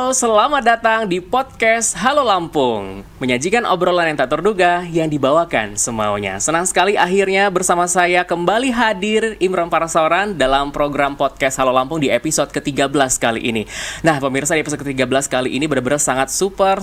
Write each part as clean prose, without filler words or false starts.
Selamat datang di podcast Halo Lampung, menyajikan obrolan yang tak terduga yang dibawakan semaunya. Senang sekali akhirnya bersama saya kembali hadir Imron Parasaoran dalam program podcast Halo Lampung di episode ke-13 kali ini. Nah pemirsa, di episode ke-13 kali ini benar-benar sangat super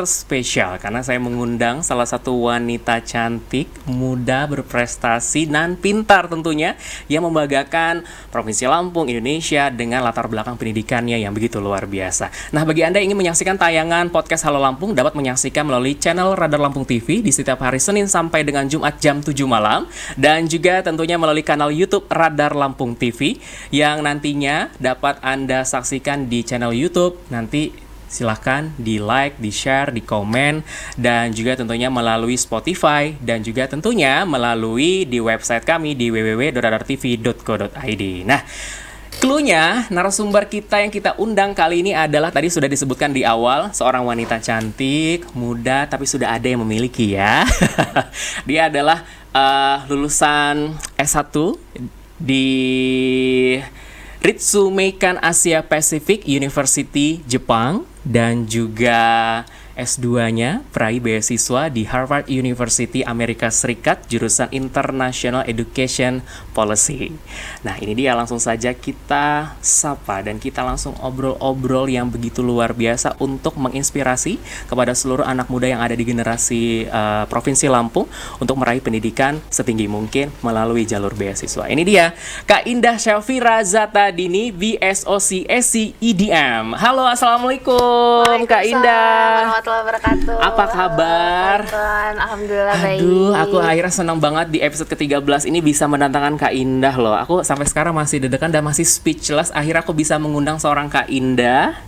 spesial karena saya mengundang salah satu wanita cantik, muda, berprestasi, dan pintar tentunya yang membanggakan Provinsi Lampung, Indonesia dengan latar belakang pendidikannya yang begitu luar biasa. Nah bagi Anda yang ingin menyaksikan tayangan podcast Halo Lampung dapat menyaksikan melalui channel Radar Lampung TV di setiap hari Senin sampai dengan Jumat jam 7 malam dan juga tentunya melalui kanal YouTube Radar Lampung TV yang nantinya dapat Anda saksikan di channel YouTube. Nanti silahkan di like, di share, di komen, dan juga tentunya melalui Spotify dan juga tentunya melalui di website kami di www.radartv.co.id. Nah, cluenya, narasumber kita yang kita undang kali ini adalah tadi sudah disebutkan di awal, seorang wanita cantik, muda, tapi sudah ada yang memiliki ya. Dia adalah lulusan S1 di Ritsumeikan Asia Pacific University Jepang dan juga S2-nya peraih beasiswa di Harvard University Amerika Serikat jurusan International Education Policy. Nah ini dia, langsung saja kita sapa dan kita langsung obrol-obrol yang begitu luar biasa untuk menginspirasi kepada seluruh anak muda yang ada di generasi Provinsi Lampung untuk meraih pendidikan setinggi mungkin melalui jalur beasiswa. Ini dia Kak Indah Syafira Zatadini, VSOC SC EDM. Halo, assalamualaikum Kak Indah. Wabarakatuh. Apa kabar? Alhamdulillah baik. Aduh, aku akhirnya senang banget di episode ke-13 ini bisa mendatangkan Kak Indah loh. Aku sampai sekarang masih deg-degan dan masih speechless. Akhirnya aku bisa mengundang seorang Kak Indah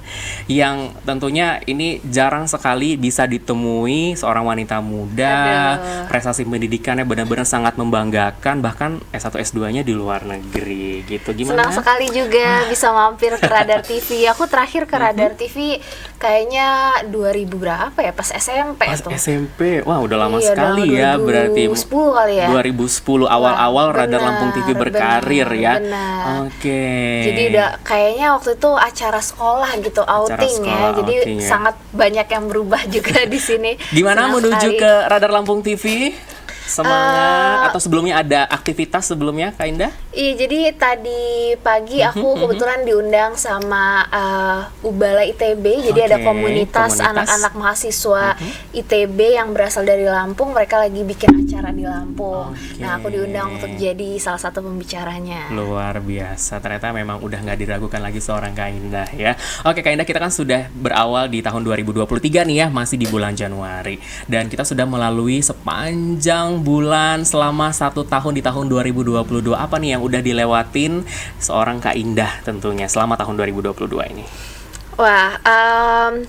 yang tentunya ini jarang sekali bisa ditemui, seorang wanita muda. Prestasi pendidikannya benar-benar sangat membanggakan, bahkan S1 S2-nya di luar negeri gitu. Gimana? Senang sekali juga bisa mampir ke Radar TV. Aku terakhir ke Radar TV kayaknya 2000 berapa ya, pas SMP pas tuh. SMP, wah udah lama sekali ya, berarti 2010 kali ya. 2010 awal-awal Radar Lampung TV berkarir ya. Benar. Oke. Jadi udah kayaknya waktu itu acara sekolah gitu, outing ya. Jadi outing, ya. sangat banyak yang berubah juga di sini. Gimana Senang menuju sekali. ke Radar Lampung TV? Semangat atau sebelumnya ada aktivitas sebelumnya Kak Indah? Iya, jadi tadi pagi aku kebetulan diundang sama Ubala ITB. Jadi ada komunitas anak-anak mahasiswa ITB yang berasal dari Lampung. Mereka lagi bikin acara di Lampung. Nah, aku diundang untuk jadi salah satu pembicaranya. Luar biasa, ternyata memang udah nggak diragukan lagi seorang Kak Indah ya. Oke Kak Indah, kita kan sudah berawal di tahun 2023 nih ya, masih di bulan Januari. Dan kita sudah melalui sepanjang bulan selama 1 tahun di tahun 2022. Apa nih yang udah dilewatin seorang Kak Indah tentunya selama tahun 2022 ini? Wah,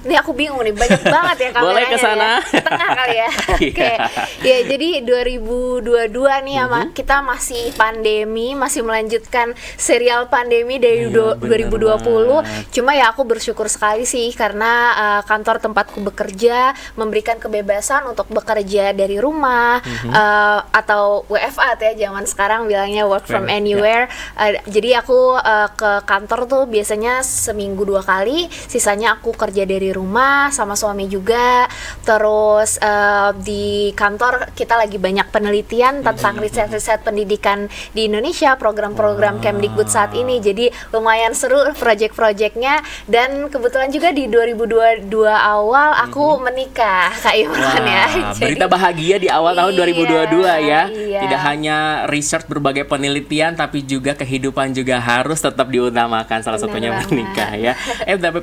ini aku bingung nih, banyak banget ya kameranya. Boleh kesana. Ya. Tengah kali ya. Oke. Ya, jadi 2022 nih ya, kita masih pandemi, masih melanjutkan serial pandemi dari 2020. Cuma ya aku bersyukur sekali sih karena kantor tempatku bekerja memberikan kebebasan untuk bekerja dari rumah atau WFA ya, zaman sekarang bilangnya work from anywhere. Jadi aku ke kantor tuh biasanya seminggu 2 kali. Sisanya aku kerja dari rumah sama suami juga. Terus di kantor kita lagi banyak penelitian tentang riset-riset pendidikan di Indonesia, program-program Kemdikbud saat ini. Jadi lumayan seru project-projectnya. Dan kebetulan juga di 2022 awal aku menikah, Kak Imron ya. Berita bahagia di awal tahun 2022 ya. Iya. Iya. Tidak hanya research berbagai penelitian, tapi juga kehidupan juga harus tetap diutamakan. Salah satunya menikah ya.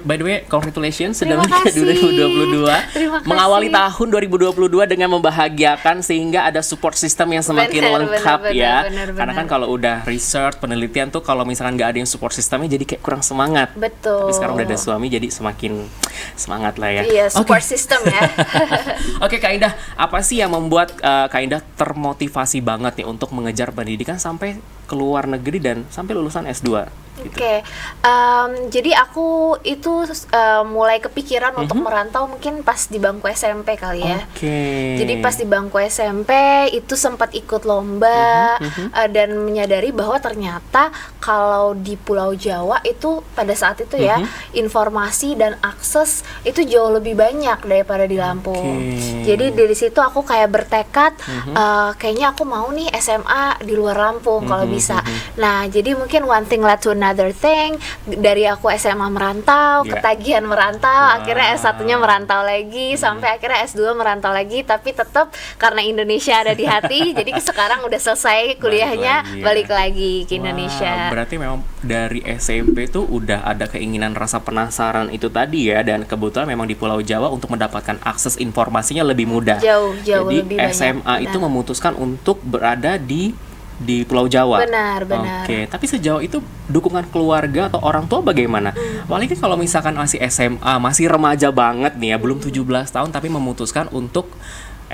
By the way, congratulations sudah menikah 2022. Terima kasih. Mengawali tahun 2022 dengan membahagiakan sehingga ada support system yang semakin lengkap ya. Karena kan kalau udah research penelitian tuh kalau misalkan nggak ada yang support systemnya jadi kayak kurang semangat. Betul. Tapi sekarang udah ada suami jadi semakin semangat lah ya. Iya, support system ya. Oke, Kak Indah, apa sih yang membuat Kak Indah termotivasi banget nih untuk mengejar pendidikan sampai ke luar negeri dan sampai lulusan S2? Gitu. Oke, jadi aku itu mulai kepikiran untuk merantau mungkin pas di bangku SMP kali ya. Jadi pas di bangku SMP itu sempat ikut lomba dan menyadari bahwa ternyata kalau di Pulau Jawa itu pada saat itu ya informasi dan akses itu jauh lebih banyak daripada di Lampung. Jadi dari situ aku kayak bertekad kayaknya aku mau nih SMA di luar Lampung kalau bisa. Nah, jadi mungkin one thing led to another thing, dari aku SMA merantau, ketagihan merantau, akhirnya S1-nya merantau lagi, sampai akhirnya S2 merantau lagi, tapi tetap karena Indonesia ada di hati, jadi sekarang udah selesai kuliahnya, balik lagi ke Indonesia. Berarti memang dari SMP tuh udah ada keinginan rasa penasaran itu tadi ya, dan kebetulan memang di Pulau Jawa untuk mendapatkan akses informasinya lebih mudah. Jauh jadi lebih banyak. SMA itu memutuskan untuk berada di Pulau Jawa. Benar. Oke, tapi sejauh itu dukungan keluarga atau orang tua bagaimana? Apalagi kalau misalkan masih SMA, masih remaja banget nih ya, belum 17 tahun tapi memutuskan untuk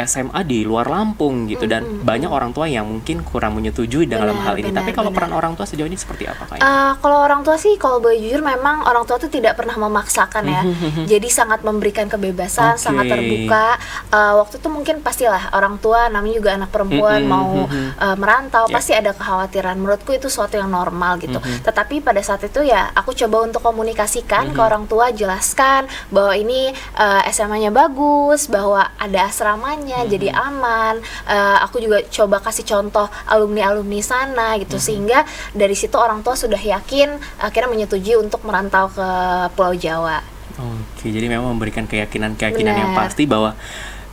SMA di luar Lampung gitu, dan banyak orang tua yang mungkin kurang menyetujui dalam hal ini. Tapi kalau peran orang tua sejauh ini seperti apa, Kak? Kalau orang tua sih, kalau boleh jujur memang orang tua tuh tidak pernah memaksakan ya. Jadi sangat memberikan kebebasan, sangat terbuka. Waktu itu mungkin pastilah orang tua, namanya juga anak perempuan mau merantau, pasti ada kekhawatiran. Menurutku itu suatu yang normal gitu. Tetapi pada saat itu ya aku coba untuk komunikasikan ke orang tua, jelaskan bahwa ini SMA-nya bagus, bahwa ada asramanya, jadi aman. Aku juga coba kasih contoh alumni sana gitu, sehingga dari situ orang tua sudah yakin, akhirnya menyetujui untuk merantau ke Pulau Jawa. Oke, jadi memang memberikan keyakinan yang pasti bahwa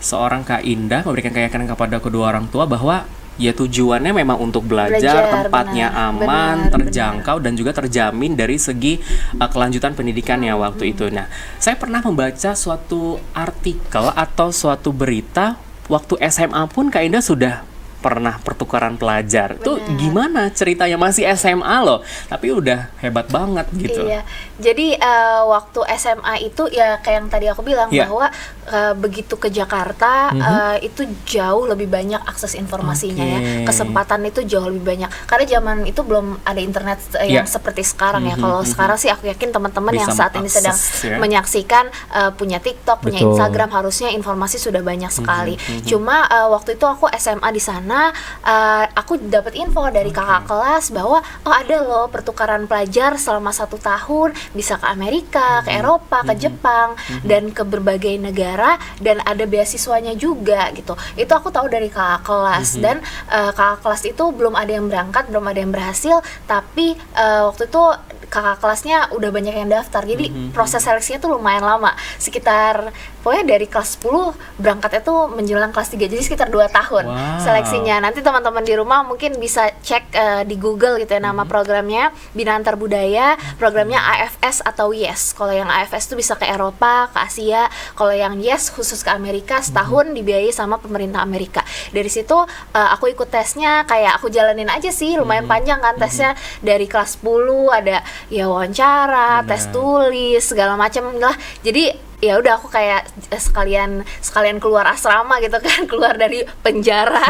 seorang Kak Indah memberikan keyakinan kepada kedua orang tua bahwa ya tujuannya memang untuk belajar, tempatnya aman, terjangkau, dan juga terjamin dari segi kelanjutan pendidikannya waktu itu. Nah, saya pernah membaca suatu artikel atau suatu berita waktu SMA pun Kak Indah sudah pernah pertukaran pelajar. Itu gimana ceritanya? Masih SMA loh, tapi udah hebat banget gitu. Iya, jadi waktu SMA itu ya kayak yang tadi aku bilang bahwa begitu ke Jakarta itu jauh lebih banyak akses informasinya ya. Kesempatan itu jauh lebih banyak. Karena zaman itu belum ada internet yang seperti sekarang ya. Kalau sekarang sih aku yakin teman-teman yang saat ini sedang menyaksikan punya TikTok, punya Instagram, harusnya informasi sudah banyak sekali. Cuma waktu itu aku SMA di sana, aku dapat info dari kakak kelas bahwa ada loh pertukaran pelajar selama 1 tahun, bisa ke Amerika, ke Eropa, ke Jepang, dan ke berbagai negara, dan ada beasiswanya juga gitu. Itu aku tahu dari kakak kelas, dan kakak kelas itu belum ada yang berangkat, belum ada yang berhasil, tapi waktu itu kakak kelasnya udah banyak yang daftar, jadi proses seleksinya tuh lumayan lama, sekitar pokoknya dari kelas 10 berangkatnya tuh menjelang kelas 3, jadi sekitar 2 tahun seleksinya. Nanti teman-teman di rumah mungkin bisa cek di Google gitu ya, nama programnya Bina Antar Budaya, programnya AFS atau YES. Kalau yang AFS tuh bisa ke Eropa, ke Asia, kalau yang YES khusus ke Amerika, setahun dibiayai sama pemerintah Amerika. Dari situ aku ikut tesnya, kayak aku jalanin aja sih, lumayan panjang kan tesnya, dari kelas 10 ada ya wawancara, tes tulis, segala macam lah. Jadi ya udah aku kayak sekalian keluar asrama gitu kan, keluar dari penjara,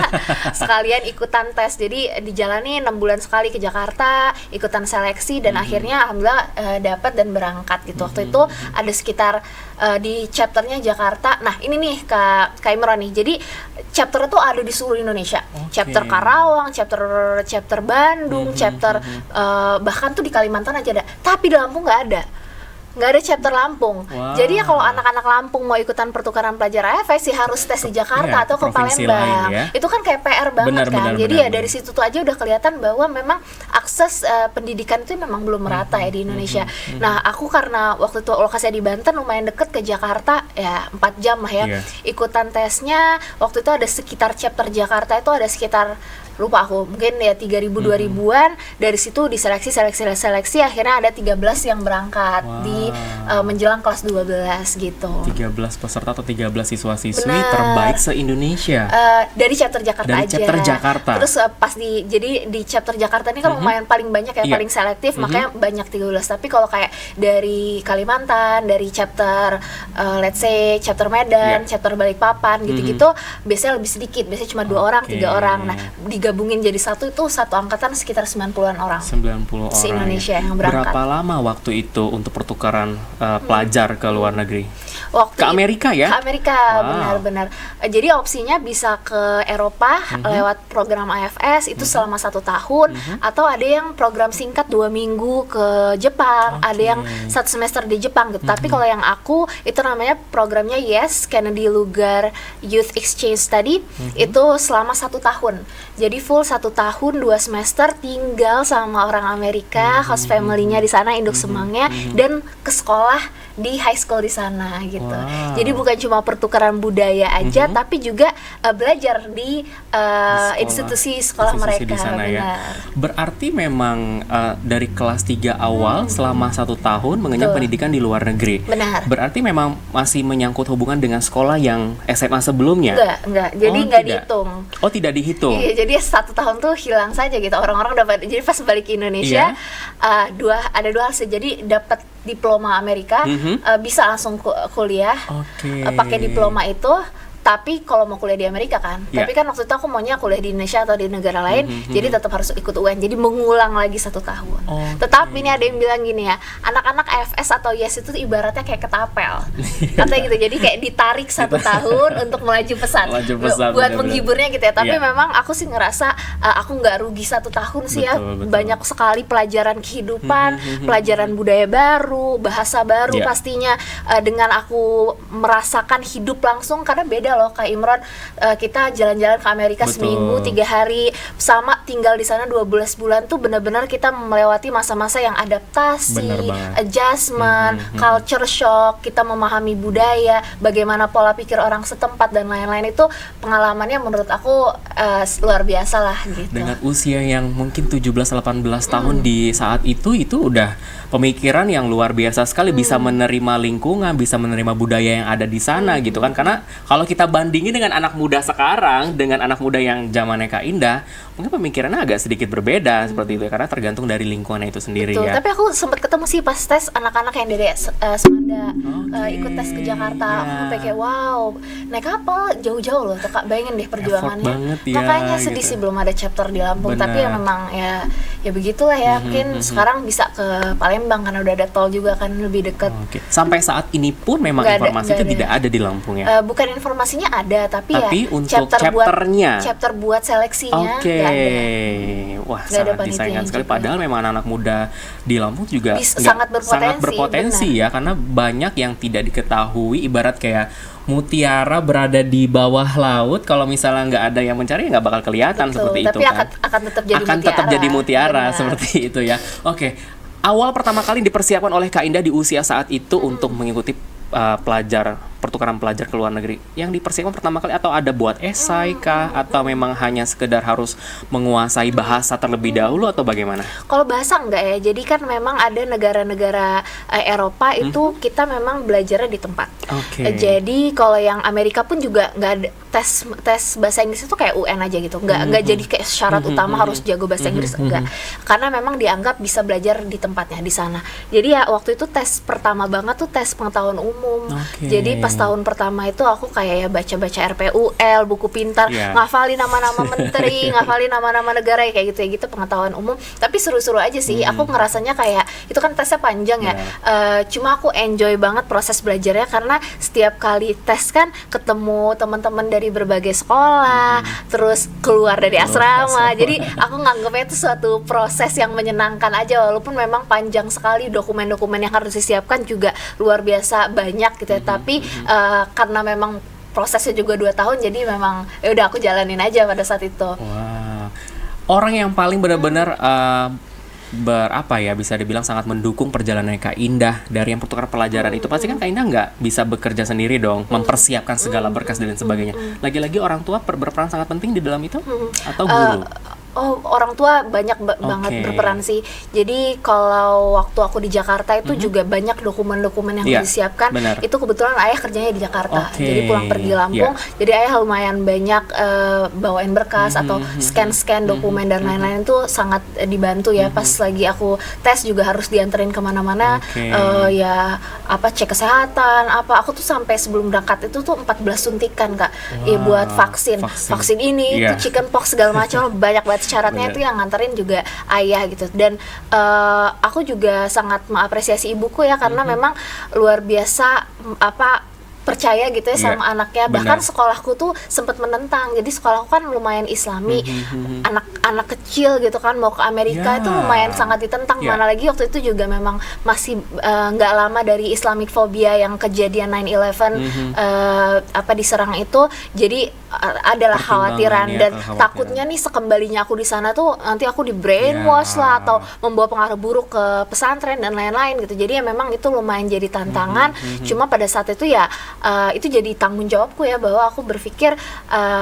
sekalian ikutan tes. Jadi dijalani 6 bulan sekali ke Jakarta, ikutan seleksi, dan akhirnya alhamdulillah dapat dan berangkat gitu. Waktu itu ada sekitar di chapternya Jakarta. Nah ini nih Kak Imron nih, jadi chapter itu ada di seluruh Indonesia. Chapter Karawang, chapter Bandung, chapter bahkan tuh di Kalimantan aja ada, tapi di Lampung nggak ada chapter Lampung. Jadi ya kalau anak-anak Lampung mau ikutan pertukaran pelajar AFS sih harus tes di Jakarta atau ke Palembang. Itu kan kayak PR banget kan. Jadi ya dari situ tuh aja udah kelihatan bahwa memang akses pendidikan itu memang belum merata ya di Indonesia. Nah aku karena waktu itu lokasinya di Banten, lumayan deket ke Jakarta ya, 4 jam lah ya. Ikutan tesnya waktu itu ada sekitar chapter Jakarta itu ada sekitar lupa aku, mungkin ya 3.000 2.000-an. Dari situ diseleksi akhirnya ada 13 yang berangkat di menjelang kelas 12 gitu. 13 peserta atau 13 siswa-siswi terbaik se-Indonesia. Dari chapter Jakarta dari aja. Chapter Jakarta. Terus pas jadi di chapter Jakarta ini kan lumayan paling banyak ya, paling selektif, makanya banyak 13. Tapi kalau kayak dari Kalimantan, dari chapter let's say chapter Medan, chapter Balikpapan gitu-gitu, biasanya lebih sedikit, biasanya cuma 2 orang, 3 orang. Nah, digabungin jadi satu angkatan sekitar 90-an orang. 90 orang. Se-Indonesia yang berangkat. Berapa lama waktu itu untuk pertukaran pelajar ke luar negeri? Waktu ke Amerika ya? Ke Amerika, benar-benar. Jadi opsinya bisa ke Eropa lewat program AFS itu selama 1 tahun, atau ada yang program singkat 2 minggu ke Jepang, ada yang 1 semester di Jepang gitu. Tapi kalau yang aku itu namanya programnya Kennedy Lugar Youth Exchange Study, itu selama 1 tahun. Jadi full 1 tahun 2 semester tinggal sama orang Amerika, host family-nya di sana, induk semangnya, dan ke sekolah di high school di sana gitu. Jadi bukan cuma pertukaran budaya aja, tapi juga belajar di institusi sekolah mereka. Di sana, ya. Berarti memang dari kelas 3 awal selama 1 tahun mengenyam pendidikan di luar negeri. Benar. Berarti memang masih menyangkut hubungan dengan sekolah yang SMA sebelumnya. Enggak. Jadi nggak dihitung. Oh, tidak dihitung. Iya, jadi 1 tahun tuh hilang saja gitu. Orang-orang dapat. Jadi pas balik ke Indonesia, ada dua hal sih. Jadi dapat diploma Amerika, bisa langsung kuliah pakai diploma itu. Tapi kalau mau kuliah di Amerika kan, tapi kan waktu itu aku maunya kuliah di Indonesia atau di negara lain, jadi tetap harus ikut UN, jadi mengulang lagi 1 tahun. Tetapi ini ada yang bilang gini ya, anak-anak AFS atau YES itu ibaratnya kayak ketapel, katanya gitu. Jadi kayak ditarik 1 tahun untuk melaju pesat, buat menghiburnya gitu ya. Tapi memang aku sih ngerasa aku nggak rugi 1 tahun sih ya. Banyak sekali pelajaran kehidupan, pelajaran budaya baru, bahasa baru pastinya, dengan aku merasakan hidup langsung, karena beda loh Kak Imron, kita jalan-jalan ke Amerika seminggu 3 hari, sama tinggal di sana 12 bulan tuh benar-benar kita melewati masa-masa yang adaptasi, adjustment, culture shock, kita memahami budaya, bagaimana pola pikir orang setempat dan lain-lain. Itu pengalamannya menurut aku luar biasa lah gitu. Dengan usia yang mungkin 17-18 tahun di saat itu udah pemikiran yang luar biasa sekali, bisa menerima lingkungan, bisa menerima budaya yang ada di sana gitu kan. Karena kalau kita bandingin dengan anak muda sekarang, dengan anak muda yang zamannya Kak Indah, mungkin pemikirannya agak sedikit berbeda seperti itu ya, karena tergantung dari lingkungannya itu sendiri. Betul, ya. Tapi aku sempat ketemu sih pas tes anak-anak yang dari Semanda ikut tes ke Jakarta. Aku sampai kayak wow, naik kapal jauh-jauh loh tuh Kak, bayangin deh perjuangannya. Banget, ya, makanya sedih gitu. sih belum ada chapter di Lampung. Tapi ya memang ya begitulah ya. Mungkin sekarang bisa ke Palembang karena udah ada tol juga kan, lebih dekat. Sampai saat ini pun memang informasi itu tidak ada di Lampung ya. Bukan informasinya ada, tapi ya untuk chapter buat seleksinya nggak ada. Wah, sangat disayangkan sekali. Padahal memang anak-anak muda di Lampung juga sangat berpotensi ya, karena banyak yang tidak diketahui. Ibarat kayak mutiara berada di bawah laut, kalau misalnya nggak ada yang mencari nggak bakal kelihatan. Seperti itu kan. Tapi akan tetap jadi mutiara seperti itu ya. Oke. Awal pertama kali dipersiapkan oleh Kak Indah di usia saat itu untuk mengikuti pertukaran pelajar ke luar negeri, yang dipersiapkan pertama kali, atau ada buat esai kah, atau memang hanya sekedar harus menguasai bahasa terlebih dahulu, atau bagaimana? Kalau bahasa enggak ya, jadi kan memang ada negara-negara Eropa itu kita memang belajarnya di tempat. Jadi kalau yang Amerika pun juga nggak ada tes bahasa Inggris itu kayak UN aja gitu, nggak jadi kayak syarat utama harus jago bahasa Inggris, enggak, karena memang dianggap bisa belajar di tempatnya di sana. Jadi ya waktu itu tes pertama banget tuh tes pengetahuan umum. Jadi pas tahun pertama itu aku kayak ya baca-baca RPUL, buku pintar, ngafalin nama-nama menteri, ngafalin nama-nama negara kayak gitu pengetahuan umum. Tapi seru-seru aja sih. Aku ngerasanya kayak itu kan tesnya panjang ya. Cuma aku enjoy banget proses belajarnya, karena setiap kali tes kan ketemu teman-teman dari berbagai sekolah, terus keluar dari asrama. Jadi aku nganggapnya itu suatu proses yang menyenangkan aja, walaupun memang panjang sekali, dokumen-dokumen yang harus disiapkan juga luar biasa banyak gitu ya. Tapi karena memang prosesnya juga 2 tahun, jadi memang ya udah aku jalanin aja pada saat itu. Orang yang paling benar-benar berapa ya, bisa dibilang sangat mendukung perjalanan Kak Indah dari yang pertukaran pelajaran itu. Pasti kan Kak Indah nggak bisa bekerja sendiri dong, mempersiapkan segala berkas dan sebagainya. Lagi-lagi orang tua berperan sangat penting di dalam itu, atau guru? Oh, orang tua banyak banget berperan sih. Jadi kalau waktu aku di Jakarta itu juga banyak dokumen-dokumen yang disiapkan. Benar. Itu kebetulan ayah kerjanya di Jakarta. Jadi pulang pergi Lampung. Jadi ayah lumayan banyak bawain berkas atau scan-scan dokumen dan lain-lain itu sangat dibantu ya. Pas lagi aku tes juga harus dianterin kemana-mana. Ya apa cek kesehatan apa. Aku tuh sampai sebelum berangkat itu tuh 14 suntikan Kak. Ya buat vaksin ini, itu chickenpox segala macam banyak banget. Syaratnya itu yang nganterin juga ayah gitu. Dan aku juga sangat mengapresiasi ibuku ya, karena memang luar biasa percaya gitu ya sama anaknya. Bahkan sekolahku tuh sempat menentang. Jadi sekolahku kan lumayan islami. Anak kecil gitu kan mau ke Amerika itu lumayan sangat ditentang. Mana lagi waktu itu juga memang masih nggak lama dari Islamic phobia yang kejadian 9/11 diserang itu. Jadi adalah khawatiran dan takutnya nih sekembalinya aku di sana tuh nanti aku di brainwash lah atau membawa pengaruh buruk ke pesantren dan lain-lain gitu. Jadi ya memang itu lumayan jadi tantangan. Cuma pada saat itu ya itu jadi tanggung jawabku ya, bahwa aku berpikir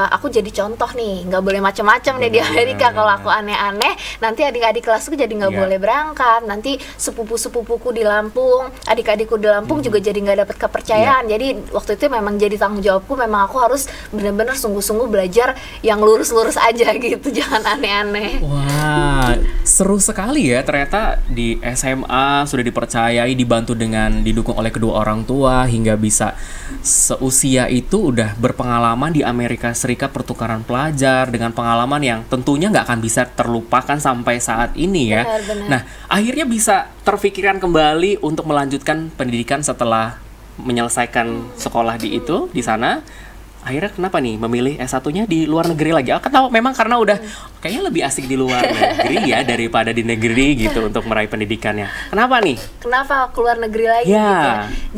aku jadi contoh nih, nggak boleh macam-macam deh di Amerika. Kalau aku aneh-aneh nanti adik-adik kelasku jadi nggak boleh berangkat, nanti sepupu-sepupuku di Lampung, adik-adikku di Lampung juga jadi nggak dapat kepercayaan. Jadi waktu itu memang jadi tanggung jawabku, memang aku harus benar-benar sungguh-sungguh belajar yang lurus-lurus aja gitu, jangan aneh-aneh. Wah, seru sekali ya, ternyata di SMA sudah dipercayai, dibantu dengan didukung oleh kedua orang tua, hingga bisa seusia itu udah berpengalaman di Amerika Serikat pertukaran pelajar dengan pengalaman yang tentunya nggak akan bisa terlupakan sampai saat ini ya. Benar. Nah, akhirnya bisa terfikirkan kembali untuk melanjutkan pendidikan setelah menyelesaikan sekolah di sana. Akhirnya kenapa nih memilih S1-nya di luar negeri lagi? Aku tahu memang karena udah kayaknya lebih asik di luar negeri ya daripada di negeri gitu untuk meraih pendidikannya. Kenapa nih? Kenapa keluar negeri lagi gitu?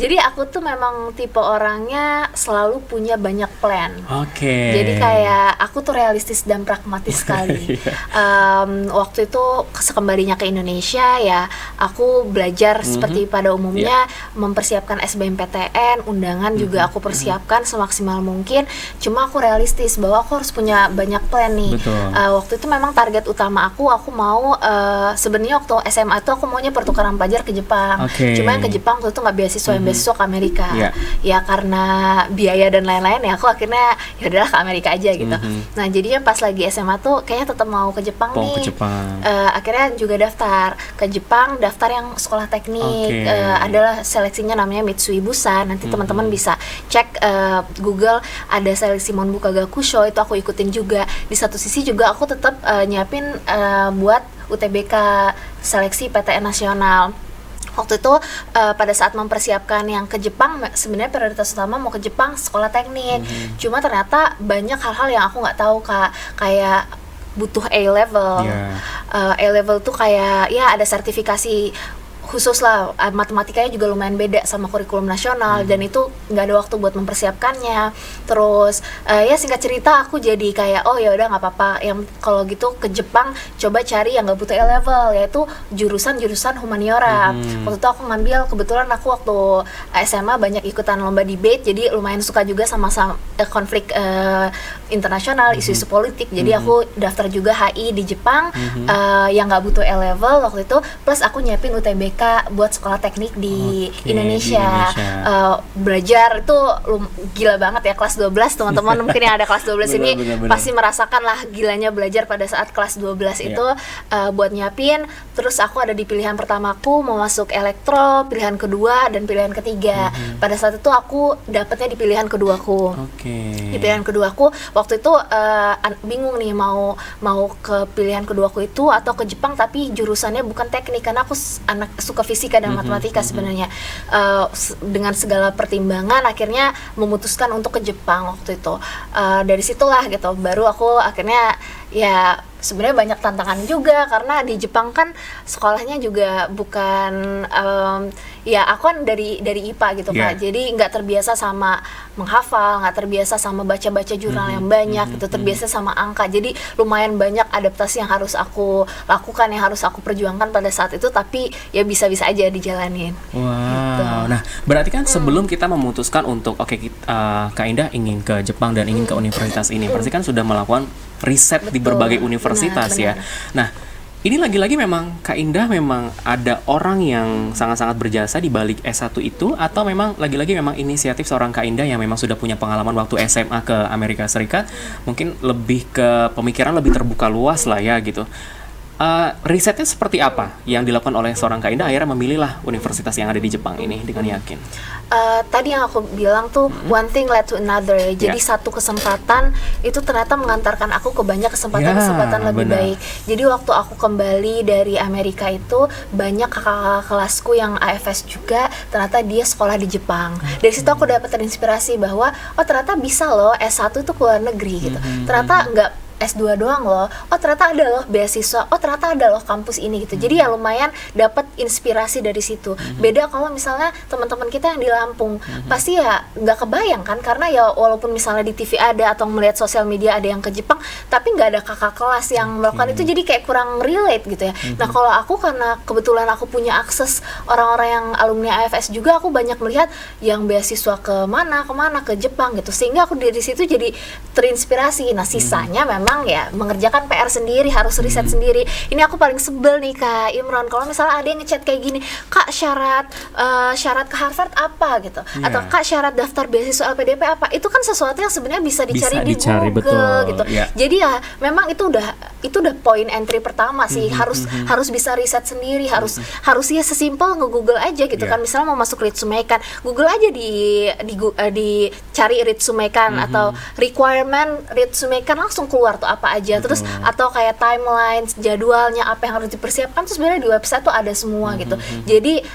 Jadi aku tuh memang tipe orangnya selalu punya banyak plan. Jadi kayak aku tuh realistis dan pragmatis sekali. Waktu itu sekembalinya ke Indonesia ya, aku belajar seperti pada umumnya, mempersiapkan SBMPTN, undangan juga aku persiapkan semaksimal mungkin. Cuma aku realistis bahwa aku harus punya banyak plan nih. Waktu itu memang target utama aku mau sebenarnya waktu SMA itu aku maunya pertukaran pelajar ke Jepang. Cuma yang ke Jepang waktu itu nggak beasiswa, yang beasiswa ke Amerika. Ya karena biaya dan lain-lain ya aku akhirnya ya udahlah ke Amerika aja gitu. Nah jadinya pas lagi SMA tuh kayaknya tetap mau ke Jepang nih. Akhirnya juga daftar ke Jepang, daftar yang sekolah teknik. Adalah seleksinya namanya Mitsui Bussan. Nanti teman-teman bisa cek Google, ada seleksi Monbuka Gakusho, itu aku ikutin juga. Di satu sisi juga aku tetap nyiapin buat UTBK seleksi PTN nasional. Waktu itu pada saat mempersiapkan yang ke Jepang, sebenarnya prioritas utama mau ke Jepang sekolah teknik. Cuma ternyata banyak hal-hal yang aku nggak tahu Kak, kayak butuh A-level. A-level tuh kayak ya ada sertifikasi khusus lah, matematikanya juga lumayan beda sama kurikulum nasional, dan itu nggak ada waktu buat mempersiapkannya. Terus ya singkat cerita aku jadi kayak oh ya udah nggak apa-apa, yang kalau gitu ke Jepang coba cari yang nggak butuh A-level, yaitu jurusan humaniora. Waktu itu aku ngambil, kebetulan aku waktu SMA banyak ikutan lomba debate, jadi lumayan suka juga sama konflik internasional, isu-isu politik. Jadi aku daftar juga HI di Jepang yang nggak butuh A-level waktu itu, plus aku nyiapin UTBK buat sekolah teknik di Indonesia. Belajar itu gila banget ya, kelas 12 teman-teman mungkin yang ada kelas 12 ini pasti merasakan lah gilanya belajar pada saat kelas 12 itu. Buat nyiapin, terus aku ada di pilihan pertamaku mau masuk elektro, pilihan kedua dan pilihan ketiga. Pada saat itu aku dapetnya di pilihan keduaku. Di pilihan keduaku waktu itu bingung nih mau ke pilihan keduaku itu atau ke Jepang tapi jurusannya bukan teknik, karena aku anak suka fisika dan matematika sebenarnya. Dengan segala pertimbangan akhirnya memutuskan untuk ke Jepang waktu itu. Dari situlah gitu baru aku akhirnya ya sebenarnya banyak tantangan juga, karena di Jepang kan sekolahnya juga bukan ya aku kan dari IPA gitu Kak. Jadi nggak terbiasa sama menghafal, nggak terbiasa sama baca-baca jurnal yang banyak gitu, terbiasa sama angka. Jadi lumayan banyak adaptasi yang harus aku lakukan, yang harus aku perjuangkan pada saat itu, tapi ya bisa-bisa aja dijalanin. Gitu. Nah, berarti kan sebelum kita memutuskan untuk Kak Indah ingin ke Jepang dan ingin ke universitas ini, pasti kan sudah melakukan riset di berbagai universitas ya. Nah, ini lagi-lagi memang Kak Indah memang ada orang yang sangat-sangat berjasa di balik S1 itu, atau memang lagi-lagi memang inisiatif seorang Kak Indah yang memang sudah punya pengalaman waktu SMA ke Amerika Serikat, mungkin lebih ke pemikiran lebih terbuka luas lah ya gitu. Risetnya seperti apa yang dilakukan oleh seorang Kak Indah akhirnya memilihlah universitas yang ada di Jepang ini dengan yakin? Tadi yang aku bilang tuh one thing led to another ya. Jadi satu kesempatan itu ternyata mengantarkan aku ke banyak kesempatan-kesempatan lebih baik. Jadi waktu aku kembali dari Amerika itu banyak kakak kelasku yang AFS juga, ternyata dia sekolah di Jepang. Dari situ aku dapat terinspirasi bahwa ternyata bisa loh S1 itu ke luar negeri gitu. Ternyata enggak S2 doang loh, ternyata ada loh beasiswa, ternyata ada loh kampus ini gitu. Jadi ya lumayan dapat inspirasi dari situ. Beda kalau misalnya teman-teman kita yang di Lampung, pasti ya nggak kebayang kan, karena ya walaupun misalnya di TV ada atau melihat sosial media ada yang ke Jepang, tapi nggak ada kakak kelas yang melakukan itu, jadi kayak kurang relate gitu ya. Nah kalau aku, karena kebetulan aku punya akses orang-orang yang alumni AFS juga, aku banyak melihat yang beasiswa kemana ke Jepang gitu, sehingga aku dari situ jadi terinspirasi. Nah sisanya memang ya mengerjakan PR sendiri, harus riset sendiri. Ini aku paling sebel nih Kak Imron, kalau misalnya ada yang ngechat kayak gini, Kak syarat ke Harvard apa gitu, atau Kak syarat daftar beasiswa LPDP apa, itu kan sesuatu yang sebenarnya bisa dicari di Google, betul, gitu. Jadi ya memang itu udah point entry pertama sih, harus bisa riset sendiri, harus ya sesimpel nge-Google aja gitu kan. Misalnya mau masuk Ritsumeikan, Google aja di cari Ritsumeikan atau requirement Ritsumeikan, langsung keluar tuh apa aja, terus atau kayak timeline, jadwalnya apa yang harus dipersiapkan tuh sebenarnya di website tuh ada semua gitu. Jadi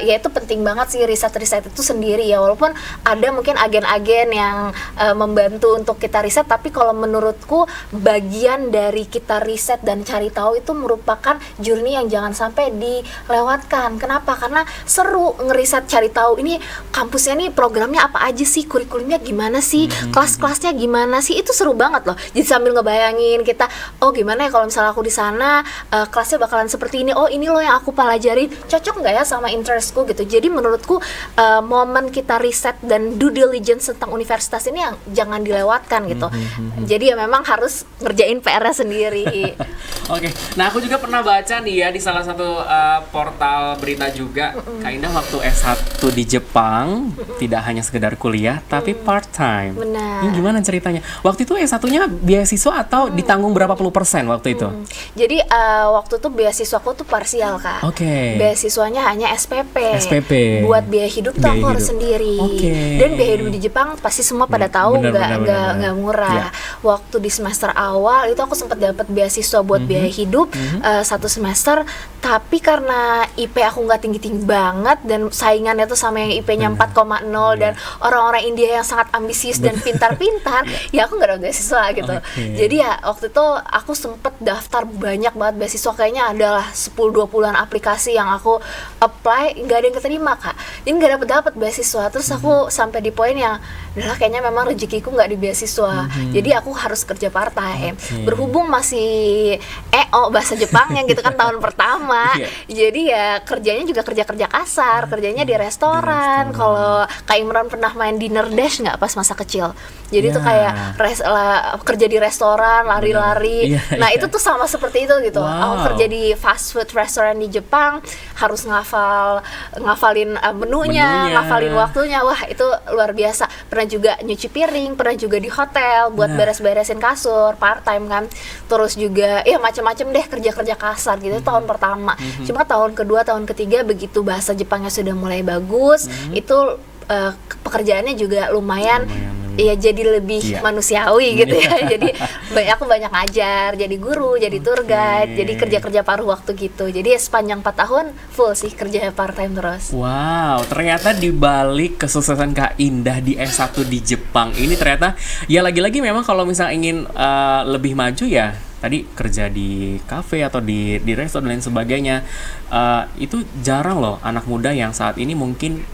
ya itu penting banget sih riset itu sendiri ya, walaupun ada mungkin agen-agen yang membantu untuk kita riset, tapi kalau menurutku bagian dari kita riset dan cari tahu itu merupakan journey yang jangan sampai dilewatkan. Kenapa? Karena seru ngeriset, cari tahu ini kampusnya nih programnya apa aja sih, kurikulumnya gimana sih, kelas-kelasnya gimana sih, itu seru banget loh. Jadi sambil ngebayangin kita, gimana ya kalau misalnya aku di sana kelasnya bakalan seperti ini, ini loh yang aku pelajarin, cocok nggak ya sama interestku gitu. Jadi menurutku momen kita riset dan due diligence tentang universitas ini yang jangan dilewatkan gitu. Jadi ya memang harus ngerjain PR-nya sendiri. Oke, nah aku juga pernah baca nih ya di salah satu portal berita juga, Kak Indah waktu S1 di Jepang tidak hanya sekedar kuliah tapi part time. Benar. Ini gimana ceritanya? Waktu itu S1-nya beasiswa atau ditanggung berapa puluh persen waktu itu? Jadi waktu itu beasiswaku tuh parsial Kak. Beasiswanya hanya SPP. Buat biaya hidup tuh aku harus sendiri. Dan biaya hidup di Jepang pasti semua pada tahu nggak murah. Waktu di semester awal itu aku sempat dapat beasiswa buat biaya hidup 1 semester, tapi karena IP aku nggak tinggi-tinggi banget dan saingannya tuh sama yang IP-nya 4,0 dan orang-orang India yang sangat ambisius dan pintar-pintar, ya aku nggak ada beasiswa gitu. Jadi ya waktu itu aku sempet daftar banyak banget beasiswa, kayaknya adalah 10-20an aplikasi yang aku apply, nggak ada yang keterima Kak. Jadi nggak dapet beasiswa. Terus aku sampai di poin yang adalah kayaknya memang rezekiku nggak di beasiswa. Jadi aku harus kerja part time. Berhubung masih bahasa Jepangnya gitu kan tahun pertama. Jadi ya kerjanya juga kerja kasar, kerjanya di restoran. Kalau Kak Imran pernah main Dinner Dash nggak pas masa kecil? Jadi tuh kayak kerja di restoran, lari-lari. Nah itu tuh sama seperti itu gitu. Aku kerja di fast food restoran di Jepang, harus ngafalin menunya, ngafalin waktunya. Wah itu luar biasa. Pernah juga nyuci piring, pernah juga di hotel buat beres-beresin kasur, part time kan. Terus juga ya macam-macam deh, kerja kasar gitu tahun pertama. Cuma tahun kedua, tahun ketiga begitu bahasa Jepangnya sudah mulai bagus, itu pekerjaannya juga lumayan ya jadi lebih manusiawi gitu ya. Jadi aku banyak ngajar, jadi guru, jadi tour guide, jadi kerja paruh waktu gitu. Jadi sepanjang 4 tahun full sih kerja part time terus. Wow, ternyata di balik kesuksesan Kak Indah di S1 di Jepang ini ternyata ya lagi-lagi memang kalau misalnya ingin lebih maju ya tadi kerja di kafe atau di restoran dan lain sebagainya, itu jarang loh anak muda yang saat ini mungkin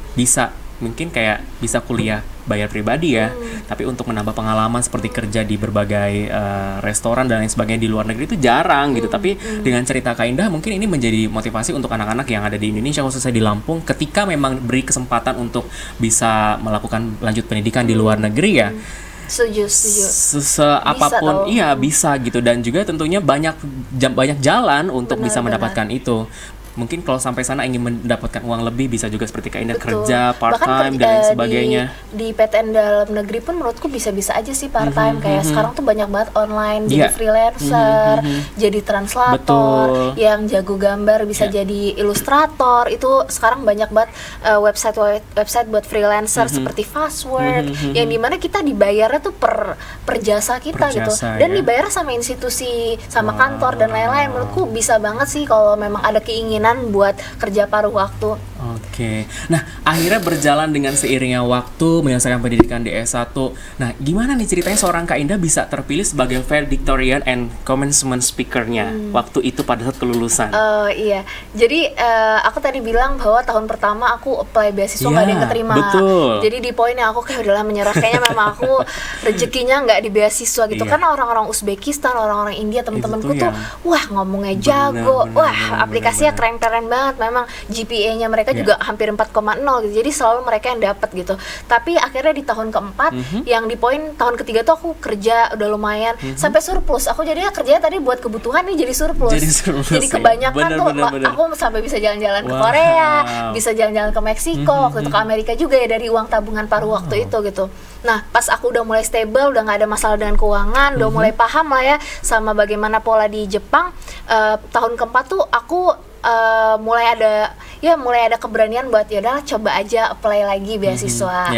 kayak bisa kuliah bayar pribadi ya, tapi untuk menambah pengalaman seperti kerja di berbagai restoran dan lain sebagainya di luar negeri itu jarang gitu. Tapi dengan cerita Kak Indah mungkin ini menjadi motivasi untuk anak-anak yang ada di Indonesia khususnya di Lampung ketika memang beri kesempatan untuk bisa melakukan lanjut pendidikan di luar negeri ya. Setuju. Apapun iya bisa gitu, dan juga tentunya banyak jalan untuk bisa mendapatkan itu. Mungkin kalau sampai sana ingin mendapatkan uang lebih bisa juga seperti Kak Indah kerja part time dan lain sebagainya. Di PTN dalam negeri pun menurutku bisa-bisa aja sih part time. Kayak sekarang tuh banyak banget online, jadi freelancer, jadi translator, yang jago gambar bisa jadi ilustrator. Itu sekarang banyak banget website buat freelancer seperti Fastwork, yang dimana kita dibayarnya tuh per jasa kita gitu, dan dibayar sama institusi, sama kantor dan lain-lain. Menurutku bisa banget sih kalau memang ada keinginan buat kerja paruh waktu. Oke. Nah, akhirnya berjalan dengan seiringnya waktu menyelesaikan pendidikan di S1. Nah, gimana nih ceritanya seorang Kak Indah bisa terpilih sebagai valedictorian and commencement speaker-nya waktu itu pada saat kelulusan? Iya. Jadi aku tadi bilang bahwa tahun pertama aku apply beasiswa nggak ada yang keterima. Betul. Jadi di poinnya aku kayak udahlah menyerah, kayaknya memang aku rezekinya nggak di beasiswa gitu. Karena orang-orang Uzbekistan, orang-orang India, teman-temanku tuh wah ngomongnya jago, aplikasinya keren banget, memang GPA-nya mereka juga hampir 4,0 gitu, jadi selalu mereka yang dapat gitu. Tapi akhirnya di tahun keempat, yang di poin tahun ketiga tuh aku kerja udah lumayan sampai surplus. Aku jadinya kerjanya tadi buat kebutuhan nih jadi surplus. Jadi kebanyakan bener. Aku sampai bisa jalan-jalan ke Korea, bisa jalan-jalan ke Meksiko, waktu itu ke Amerika juga ya dari uang tabungan paruh waktu itu gitu. Nah pas aku udah mulai stable, udah nggak ada masalah dengan keuangan, udah mulai paham lah ya sama bagaimana pola di Jepang, tahun keempat tuh aku mulai ada keberanian buat ya udah coba aja apply lagi beasiswa.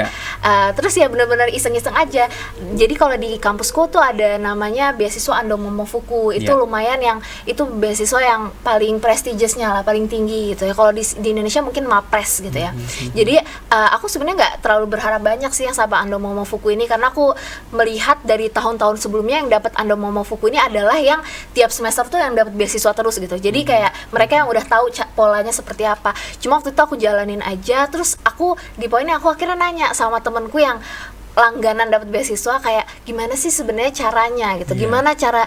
Terus ya benar-benar iseng-iseng aja. Jadi kalau di kampusku tuh ada namanya beasiswa Ando Momofuku. Itu lumayan, yang itu beasiswa yang paling prestigious-nya lah, paling tinggi gitu ya. Kalau di Indonesia mungkin MAPRES gitu ya. Jadi aku sebenarnya nggak terlalu berharap banyak sih yang sama Ando Momofuku ini, karena aku melihat dari tahun-tahun sebelumnya yang dapat Ando Momofuku ini adalah yang tiap semester tuh yang dapat beasiswa terus gitu. Jadi kayak mereka yang udah tahu polanya seperti apa. Cuma waktu itu aku jalanin aja, terus aku di poinnya aku akhirnya nanya sama temenku yang langganan dapat beasiswa, kayak gimana sih sebenarnya caranya gitu, gimana cara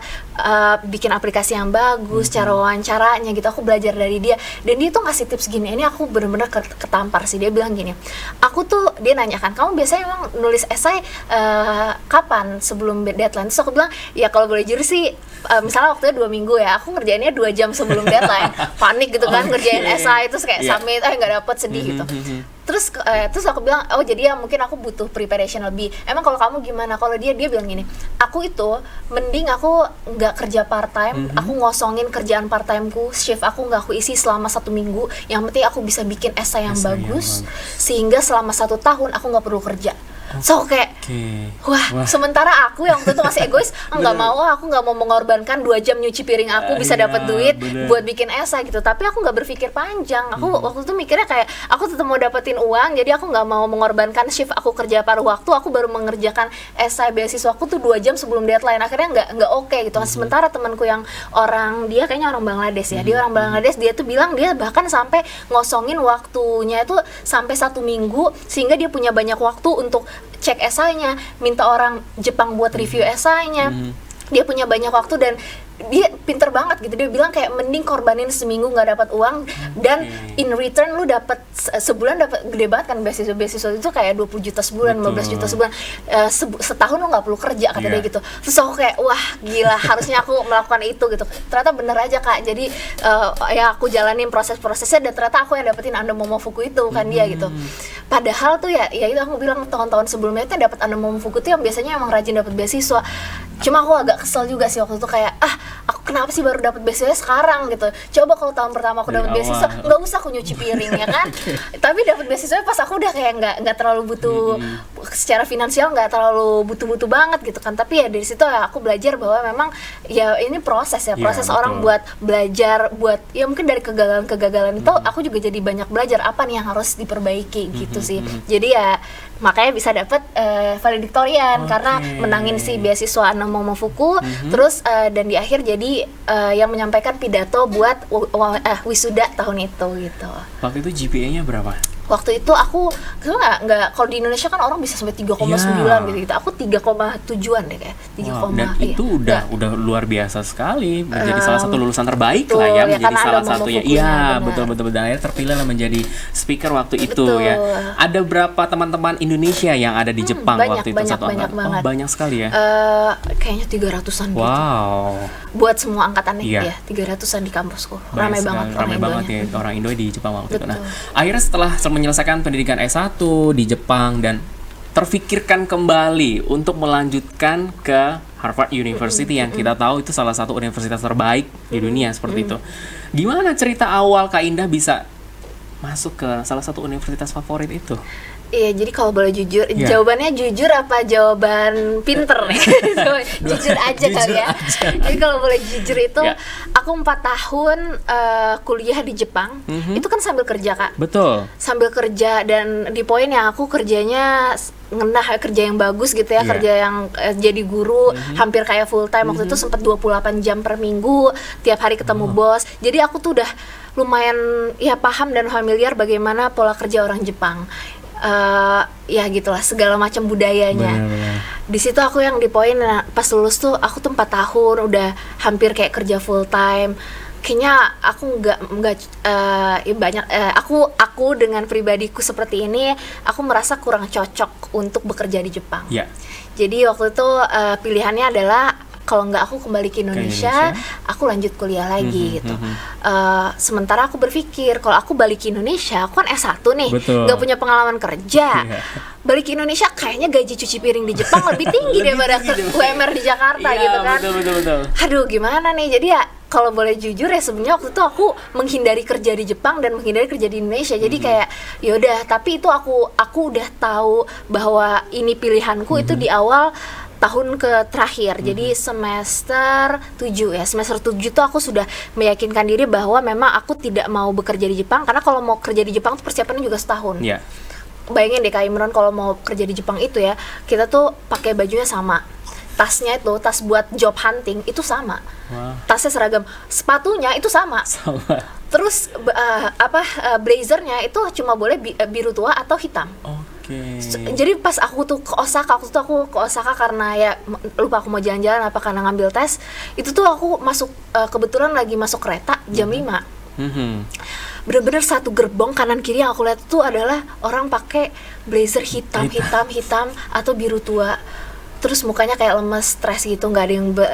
bikin aplikasi yang bagus, cara wawancaranya gitu. Aku belajar dari dia, dan dia tuh ngasih tips gini, ini aku bener-bener ketampar sih. Dia bilang gini, dia nanyakan, kamu biasanya emang nulis esai kapan sebelum deadline? Terus aku bilang, ya kalau boleh jujur sih, misalnya waktunya 2 minggu ya, aku ngerjainnya 2 jam sebelum deadline. Panik gitu kan, ngerjain esai terus kayak submit, nggak dapet, sedih gitu. Terus aku bilang, oh jadi ya mungkin aku butuh preparation lebih. Emang kalau kamu gimana? Kalau dia bilang gini, aku itu mending aku nggak kerja part time, aku ngosongin kerjaan part timeku, shift aku nggak aku isi selama 1 minggu. Yang penting aku bisa bikin esai yang bagus, sehingga selama 1 tahun aku nggak perlu kerja. So kayak wah, sementara aku yang waktu itu masih egois, nggak mau, aku nggak mau mengorbankan 2 jam nyuci piring aku bisa dapat duit buat bikin esai gitu. Tapi aku nggak berpikir panjang. Aku waktu itu mikirnya kayak aku tetap mau dapetin uang, jadi aku nggak mau mengorbankan shift aku kerja paruh waktu. Aku baru mengerjakan esai beasiswa aku tuh 2 jam sebelum deadline. Akhirnya nggak oke gitu. Sementara temanku yang dia kayaknya orang Bangladesh ya, dia orang Bangladesh, dia tuh bilang dia bahkan sampai ngosongin waktunya itu sampai 1 minggu, sehingga dia punya banyak waktu untuk cek esainya, minta orang Jepang buat review esainya. Dia punya banyak waktu dan dia pinter banget gitu. Dia bilang kayak mending korbanin seminggu nggak dapat uang, dan in return lu dapat sebulan dapat gede banget kan. Beasiswa itu kayak 20 juta sebulan, 15 juta sebulan, setahun lu nggak perlu kerja, kata dia gitu. Terus aku kayak wah gila, harusnya aku melakukan itu gitu. Ternyata bener aja Kak. Jadi ya aku jalanin proses-prosesnya, dan ternyata aku yang dapetin Ando Momofuku itu, kan dia gitu. Padahal tuh ya itu aku bilang tahun-tahun sebelumnya itu dapat Ando Momofuku tuh yang biasanya emang rajin dapat beasiswa. Cuma aku agak kesel juga sih waktu itu, kayak aku kenapa sih baru dapat beasiswa sekarang gitu. Coba kalau tahun pertama aku dapat beasiswa, nggak usah aku nyuci piring ya kan. Tapi dapat beasiswa pas aku udah kayak nggak terlalu butuh secara finansial nggak terlalu butuh-butuh banget gitu kan, tapi ya dari situ ya aku belajar bahwa memang ya ini proses Betul. orang buat belajar, buat ya mungkin dari kegagalan itu aku juga jadi banyak belajar apa nih yang harus diperbaiki gitu sih. Jadi ya makanya bisa dapat valedictorian karena menangin si beasiswa Momofuku, terus dan di akhir jadi yang menyampaikan pidato buat wisuda tahun itu gitu. Waktu itu GPA-nya berapa? Waktu itu aku nggak kalau di Indonesia kan orang bisa sampai 3,9 gitu. Aku 3,7-an deh kayak. 3, Dan iya. itu udah luar biasa sekali, menjadi salah satu lulusan terbaik betul, lah ya, ya menjadi salah satunya. Iya, benar. betul. Dan akhirnya terpilih lah menjadi speaker waktu itu Betul. ya. Ada berapa teman-teman Indonesia yang ada di Jepang waktu itu satu banyak angkatan? banget. Oh, banyak sekali ya. Kayaknya 300-an gitu. Wow. Buat semua angkatannya Iya. ya, 300-an di kampusku. Ramai banget ya orang Indo di Jepang waktu itu. Nah, akhirnya setelah menyelesaikan pendidikan S1 di Jepang dan terfikirkan kembali untuk melanjutkan ke Harvard University yang kita tahu itu salah satu universitas terbaik di dunia seperti itu. Gimana cerita awal Kak Indah bisa masuk ke salah satu universitas favorit itu? Iya, jadi kalau boleh jujur, jawabannya jujur apa jawaban pinter nih? Jujur aja kali ya. Jadi kalau boleh jujur itu, aku 4 tahun kuliah di Jepang, itu kan sambil kerja Kak. Betul. Sambil kerja, dan di poin yang aku kerjanya kerja yang bagus gitu ya, kerja yang jadi guru hampir kayak full time. Waktu itu sempat 28 jam per minggu, tiap hari ketemu bos. Jadi aku tuh udah lumayan ya paham dan familiar bagaimana pola kerja orang Jepang. Ya gitulah, segala macam budayanya. Bener. Di situ aku yang di poin pas lulus tuh aku tuh 4 tahun udah hampir kayak kerja full time. Kayaknya aku aku dengan pribadiku seperti ini, aku merasa kurang cocok untuk bekerja di Jepang. Ya. Jadi waktu itu pilihannya adalah kalau nggak aku kembali ke Indonesia, aku lanjut kuliah lagi gitu. Sementara aku berpikir kalau aku balik ke Indonesia, aku kan S1 nih, nggak punya pengalaman kerja. Balik ke Indonesia kayaknya gaji cuci piring di Jepang lebih tinggi daripada UMR di Jakarta gitu kan. Betul. Aduh gimana nih, jadi ya kalau boleh jujur ya sebenarnya waktu itu aku menghindari kerja di Jepang dan menghindari kerja di Indonesia. Jadi kayak yaudah, tapi itu aku udah tahu bahwa ini pilihanku itu di awal tahun terakhir. Jadi semester 7 ya. Semester 7 tuh aku sudah meyakinkan diri bahwa memang aku tidak mau bekerja di Jepang, karena kalau mau kerja di Jepang tuh persiapannya juga setahun. Iya. Bayangin deh Kak Imron, kalau mau kerja di Jepang itu ya, kita tuh pakai bajunya sama. Tasnya itu, tas buat job hunting itu sama. Tasnya seragam, sepatunya itu sama. Terus blazernya itu cuma boleh biru tua atau hitam. Jadi pas aku ke Osaka karena ya lupa aku mau jalan-jalan apa karena ngambil tes. Itu tuh aku masuk kebetulan lagi masuk kereta jam 5. Bener-bener satu gerbong kanan kiri yang aku lihat tuh adalah orang pakai blazer hitam atau biru tua. Terus mukanya kayak lemes, stres gitu, nggak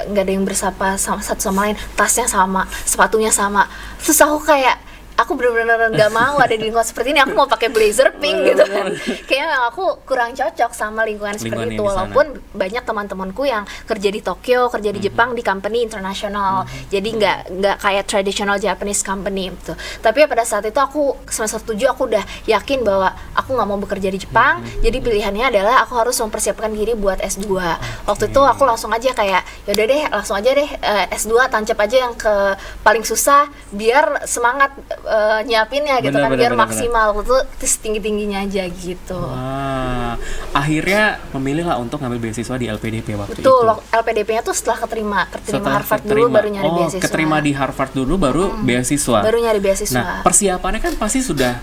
ada yang bersapa satu sama lain. Tasnya sama, sepatunya sama. Terus aku benar-benar nggak mau ada di lingkungan seperti ini. Aku mau pakai blazer pink gitu kan. Kayaknya aku kurang cocok sama lingkungan seperti itu. Walaupun banyak teman-temanku yang kerja di Tokyo, kerja di Jepang di company internasional. Jadi nggak kayak traditional Japanese company gitu. Tapi ya pada saat itu aku semester 7 aku udah yakin bahwa aku nggak mau bekerja di Jepang. Jadi pilihannya adalah aku harus mempersiapkan diri buat S2. Waktu itu aku langsung aja kayak yaudah deh, langsung aja deh S2, tancap aja yang ke paling susah biar semangat nyiapinnya gitu kan, biar maksimal tuh setinggi-tingginya aja gitu. Akhirnya memilih lah untuk ngambil beasiswa di LPDP waktu itu. Betul, LPDP-nya tuh setelah keterima Harvard dulu baru nyari beasiswa. Keterima di Harvard dulu baru beasiswa. Baru nyari beasiswa. Nah, persiapannya kan pasti udah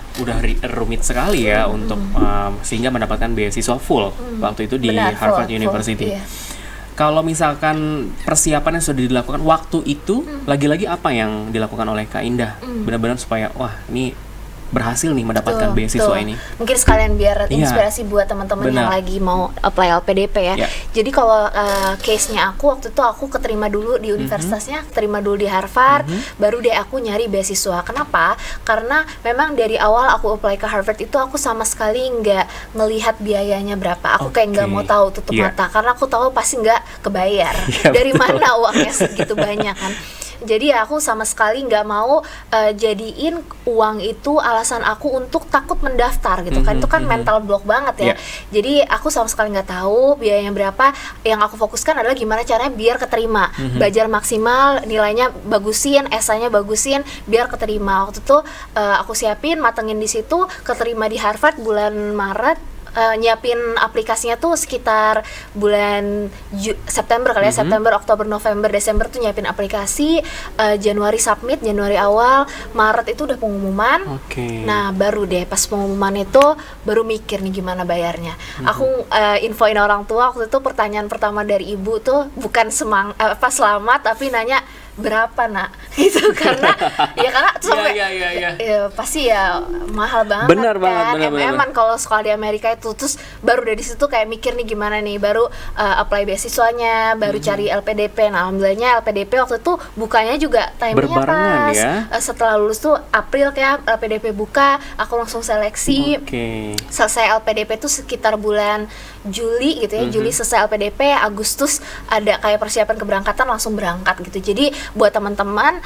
rumit sekali ya untuk sehingga mendapatkan beasiswa full waktu itu di Harvard University. Iya. Kalau misalkan persiapan yang sudah dilakukan waktu itu, lagi-lagi apa yang dilakukan oleh Kak Indah? Benar-benar supaya, wah ini berhasil nih mendapatkan beasiswa ini. Mungkin sekalian biar inspirasi buat teman-teman yang lagi mau apply LPDP ya. Jadi kalau case-nya aku waktu itu aku keterima dulu di universitasnya, keterima dulu di Harvard, baru deh aku nyari beasiswa. Kenapa? Karena memang dari awal aku apply ke Harvard itu aku sama sekali nggak melihat biayanya berapa. Aku kayak nggak mau tahu, tutup mata, karena aku tahu pasti nggak kebayar. Dari mana uangnya segitu banyak kan. Jadi aku sama sekali nggak mau jadiin uang itu alasan aku untuk takut mendaftar gitu kan. Itu kan mental block banget ya. Jadi aku sama sekali nggak tahu biayanya berapa. Yang aku fokuskan adalah gimana caranya biar keterima. Belajar maksimal, nilainya bagusin, esainya bagusin biar keterima. Waktu itu aku siapin, matengin di situ, keterima di Harvard bulan Maret. Nyiapin aplikasinya tuh sekitar bulan September kali ya, September, Oktober, November, Desember tuh nyiapin aplikasi, Januari submit, Januari awal, Maret itu udah pengumuman. Nah baru deh pas pengumuman itu baru mikir nih gimana bayarnya. Aku infoin orang tua waktu itu, pertanyaan pertama dari ibu tuh bukan selamat, tapi nanya berapa nak gitu, karena sampai ya, pasti ya mahal banget. Bener kan banget. Emang kalau sekolah di Amerika itu, terus baru dari situ kayak mikir nih gimana nih, baru apply beasiswanya, baru cari LPDP. Nah alhamdulillahnya LPDP waktu itu bukanya juga timenya pas setelah lulus tuh April kayak LPDP buka, aku langsung seleksi. Selesai LPDP tuh sekitar bulan Juli gitu ya, Juli selesai LPDP, Agustus ada kayak persiapan keberangkatan, langsung berangkat gitu. Jadi buat teman-teman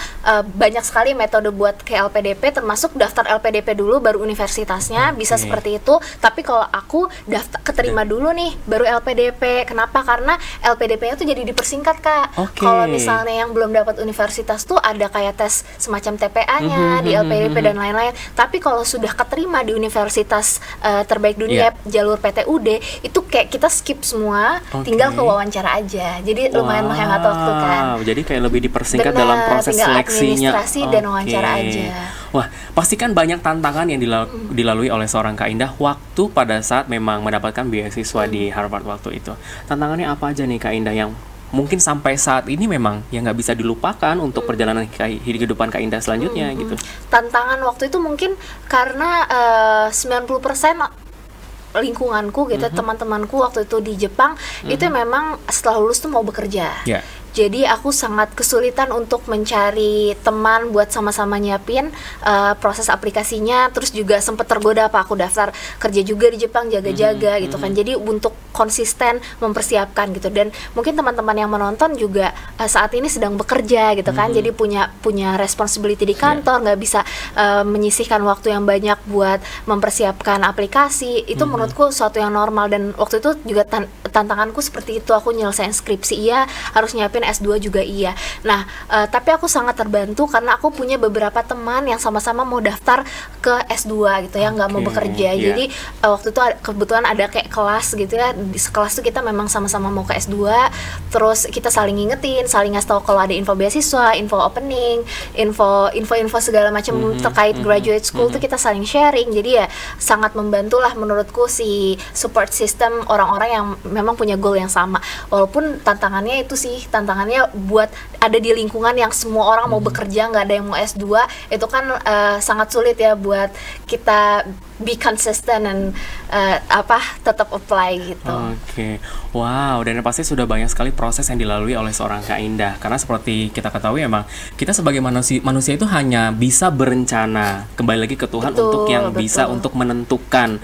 banyak sekali metode buat ke LPDP, termasuk daftar LPDP dulu baru universitasnya, bisa seperti itu. Tapi kalau aku daftar keterima dulu nih baru LPDP. Kenapa? Karena LPDP-nya tuh jadi dipersingkat Kak. Kalau misalnya yang belum dapat universitas tuh ada kayak tes semacam TPA-nya di LPDP dan lain-lain. Tapi kalau sudah keterima di universitas terbaik dunia, jalur PTUD, itu kayak kita skip semua, tinggal ke wawancara aja. Jadi lumayan menghemat waktu kan. Jadi kayak lebih dipersingkat dalam proses seleksinya. Administrasi dan wawancara aja. Wah, pastikan banyak tantangan yang dilalui oleh seorang Kak Indah waktu pada saat memang mendapatkan beasiswa di Harvard waktu itu. Tantangannya apa aja nih Kak Indah yang mungkin sampai saat ini memang yang nggak bisa dilupakan untuk perjalanan kehidupan Kak Indah selanjutnya gitu? Tantangan waktu itu mungkin karena 90% lingkunganku gitu, teman-temanku waktu itu di Jepang itu memang setelah lulus tuh mau bekerja. Jadi aku sangat kesulitan untuk mencari teman buat sama-sama nyiapin proses aplikasinya. Terus juga sempat tergoda aku daftar kerja juga di Jepang, jaga-jaga gitu kan. Jadi untuk konsisten mempersiapkan gitu. Dan mungkin teman-teman yang menonton juga saat ini sedang bekerja gitu kan. Jadi punya responsibility di kantor, nggak bisa menyisihkan waktu yang banyak buat mempersiapkan aplikasi. Itu menurutku suatu yang normal. Dan waktu itu juga tantanganku seperti itu. Aku nyelesain skripsi harus nyiapin S2 juga Nah, tapi aku sangat terbantu karena aku punya beberapa teman yang sama-sama mau daftar ke S2 gitu ya, nggak mau bekerja. Jadi waktu itu kebetulan ada kayak kelas gitu ya, di sekelas tuh kita memang sama-sama mau ke S2, terus kita saling ngingetin, saling ngasih tahu kalau ada info beasiswa, info opening, info segala macam terkait graduate school tuh kita saling sharing. Jadi ya sangat membantulah menurutku si support system orang-orang yang memang punya goal yang sama. Walaupun tantangannya itu sih, tantangannya buat ada di lingkungan yang semua orang mau bekerja, nggak ada yang mau S2, itu kan sangat sulit ya buat kita be consistent dan tetap apply gitu. Wow, dan pasti sudah banyak sekali proses yang dilalui oleh seorang Kak Indah. Karena seperti kita ketahui emang kita sebagai manusia itu hanya bisa berencana, kembali lagi ke Tuhan untuk yang bisa untuk menentukan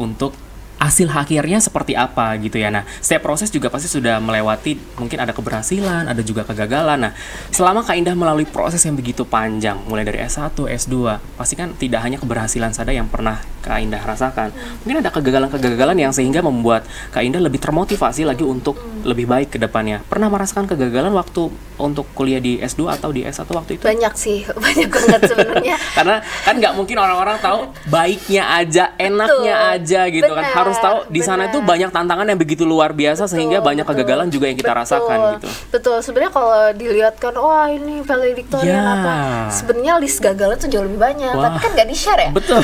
untuk hasil akhirnya seperti apa gitu ya. Nah, setiap proses juga pasti sudah melewati, mungkin ada keberhasilan, ada juga kegagalan. Nah, selama Kak Indah melalui proses yang begitu panjang, mulai dari S1, S2, pasti kan tidak hanya keberhasilan saja yang pernah Kak Indah rasakan. Mungkin ada kegagalan-kegagalan yang sehingga membuat Kak Indah lebih termotivasi lagi untuk lebih baik ke depannya. Pernah merasakan kegagalan waktu untuk kuliah di S2 atau di S1 waktu itu? Banyak sih, banyak banget sebenarnya. Karena kan nggak mungkin orang-orang tahu baiknya aja, enaknya aja gitu kan. Harus tahu di sana itu banyak tantangan yang begitu luar biasa sehingga banyak kegagalan juga yang kita rasakan gitu. Betul. Sebenarnya kalau dilihat kan, wah ini valedictorian apa, sebenarnya list gagalnya tuh jauh lebih banyak. Tapi kan nggak di-share ya. Betul.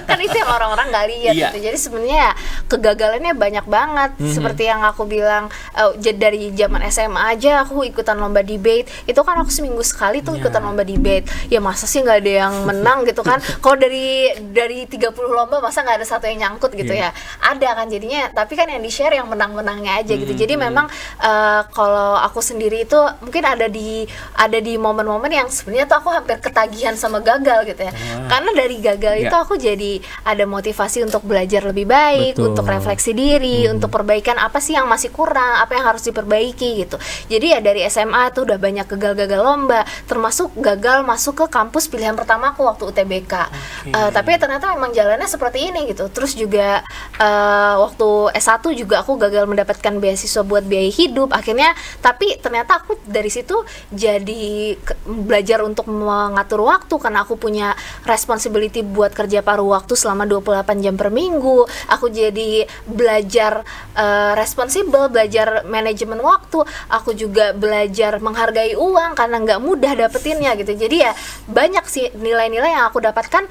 Kan itu yang orang-orang nggak lihat gitu. Jadi sebenarnya kegagalannya banyak banget. Seperti yang aku bilang, dari zaman SMA aja aku ikutan lomba debate. Itu kan aku seminggu sekali tuh ikutan lomba debate. Ya masa sih nggak ada yang menang gitu kan? Kalau dari 30 lomba masa nggak ada satu yang nyangkut gitu ya. Ada kan jadinya, tapi kan yang di-share yang menang-menangnya aja gitu. Jadi memang kalau aku sendiri itu mungkin ada di momen-momen yang sebenarnya tuh aku hampir ketagihan sama gagal gitu ya. Karena dari gagal itu aku jadi ada motivasi untuk belajar lebih baik, untuk refleksi diri, untuk perbaikan apa sih yang masih kurang, apa yang harus diperbaiki gitu. Jadi ya dari SMA tuh udah banyak gagal-gagal lomba, termasuk gagal masuk ke kampus pilihan pertama aku waktu UTBK. Tapi ternyata memang jalannya seperti ini gitu. Terus juga waktu S1 juga aku gagal mendapatkan beasiswa buat biaya hidup. Akhirnya tapi ternyata aku dari situ jadi belajar untuk mengatur waktu karena aku punya responsibility buat kerja paruh waktu selama 28 jam per minggu. Aku jadi belajar responsibel, belajar manajemen waktu. Aku juga belajar menghargai uang karena nggak mudah dapetinnya gitu. Jadi ya banyak sih nilai-nilai yang aku dapatkan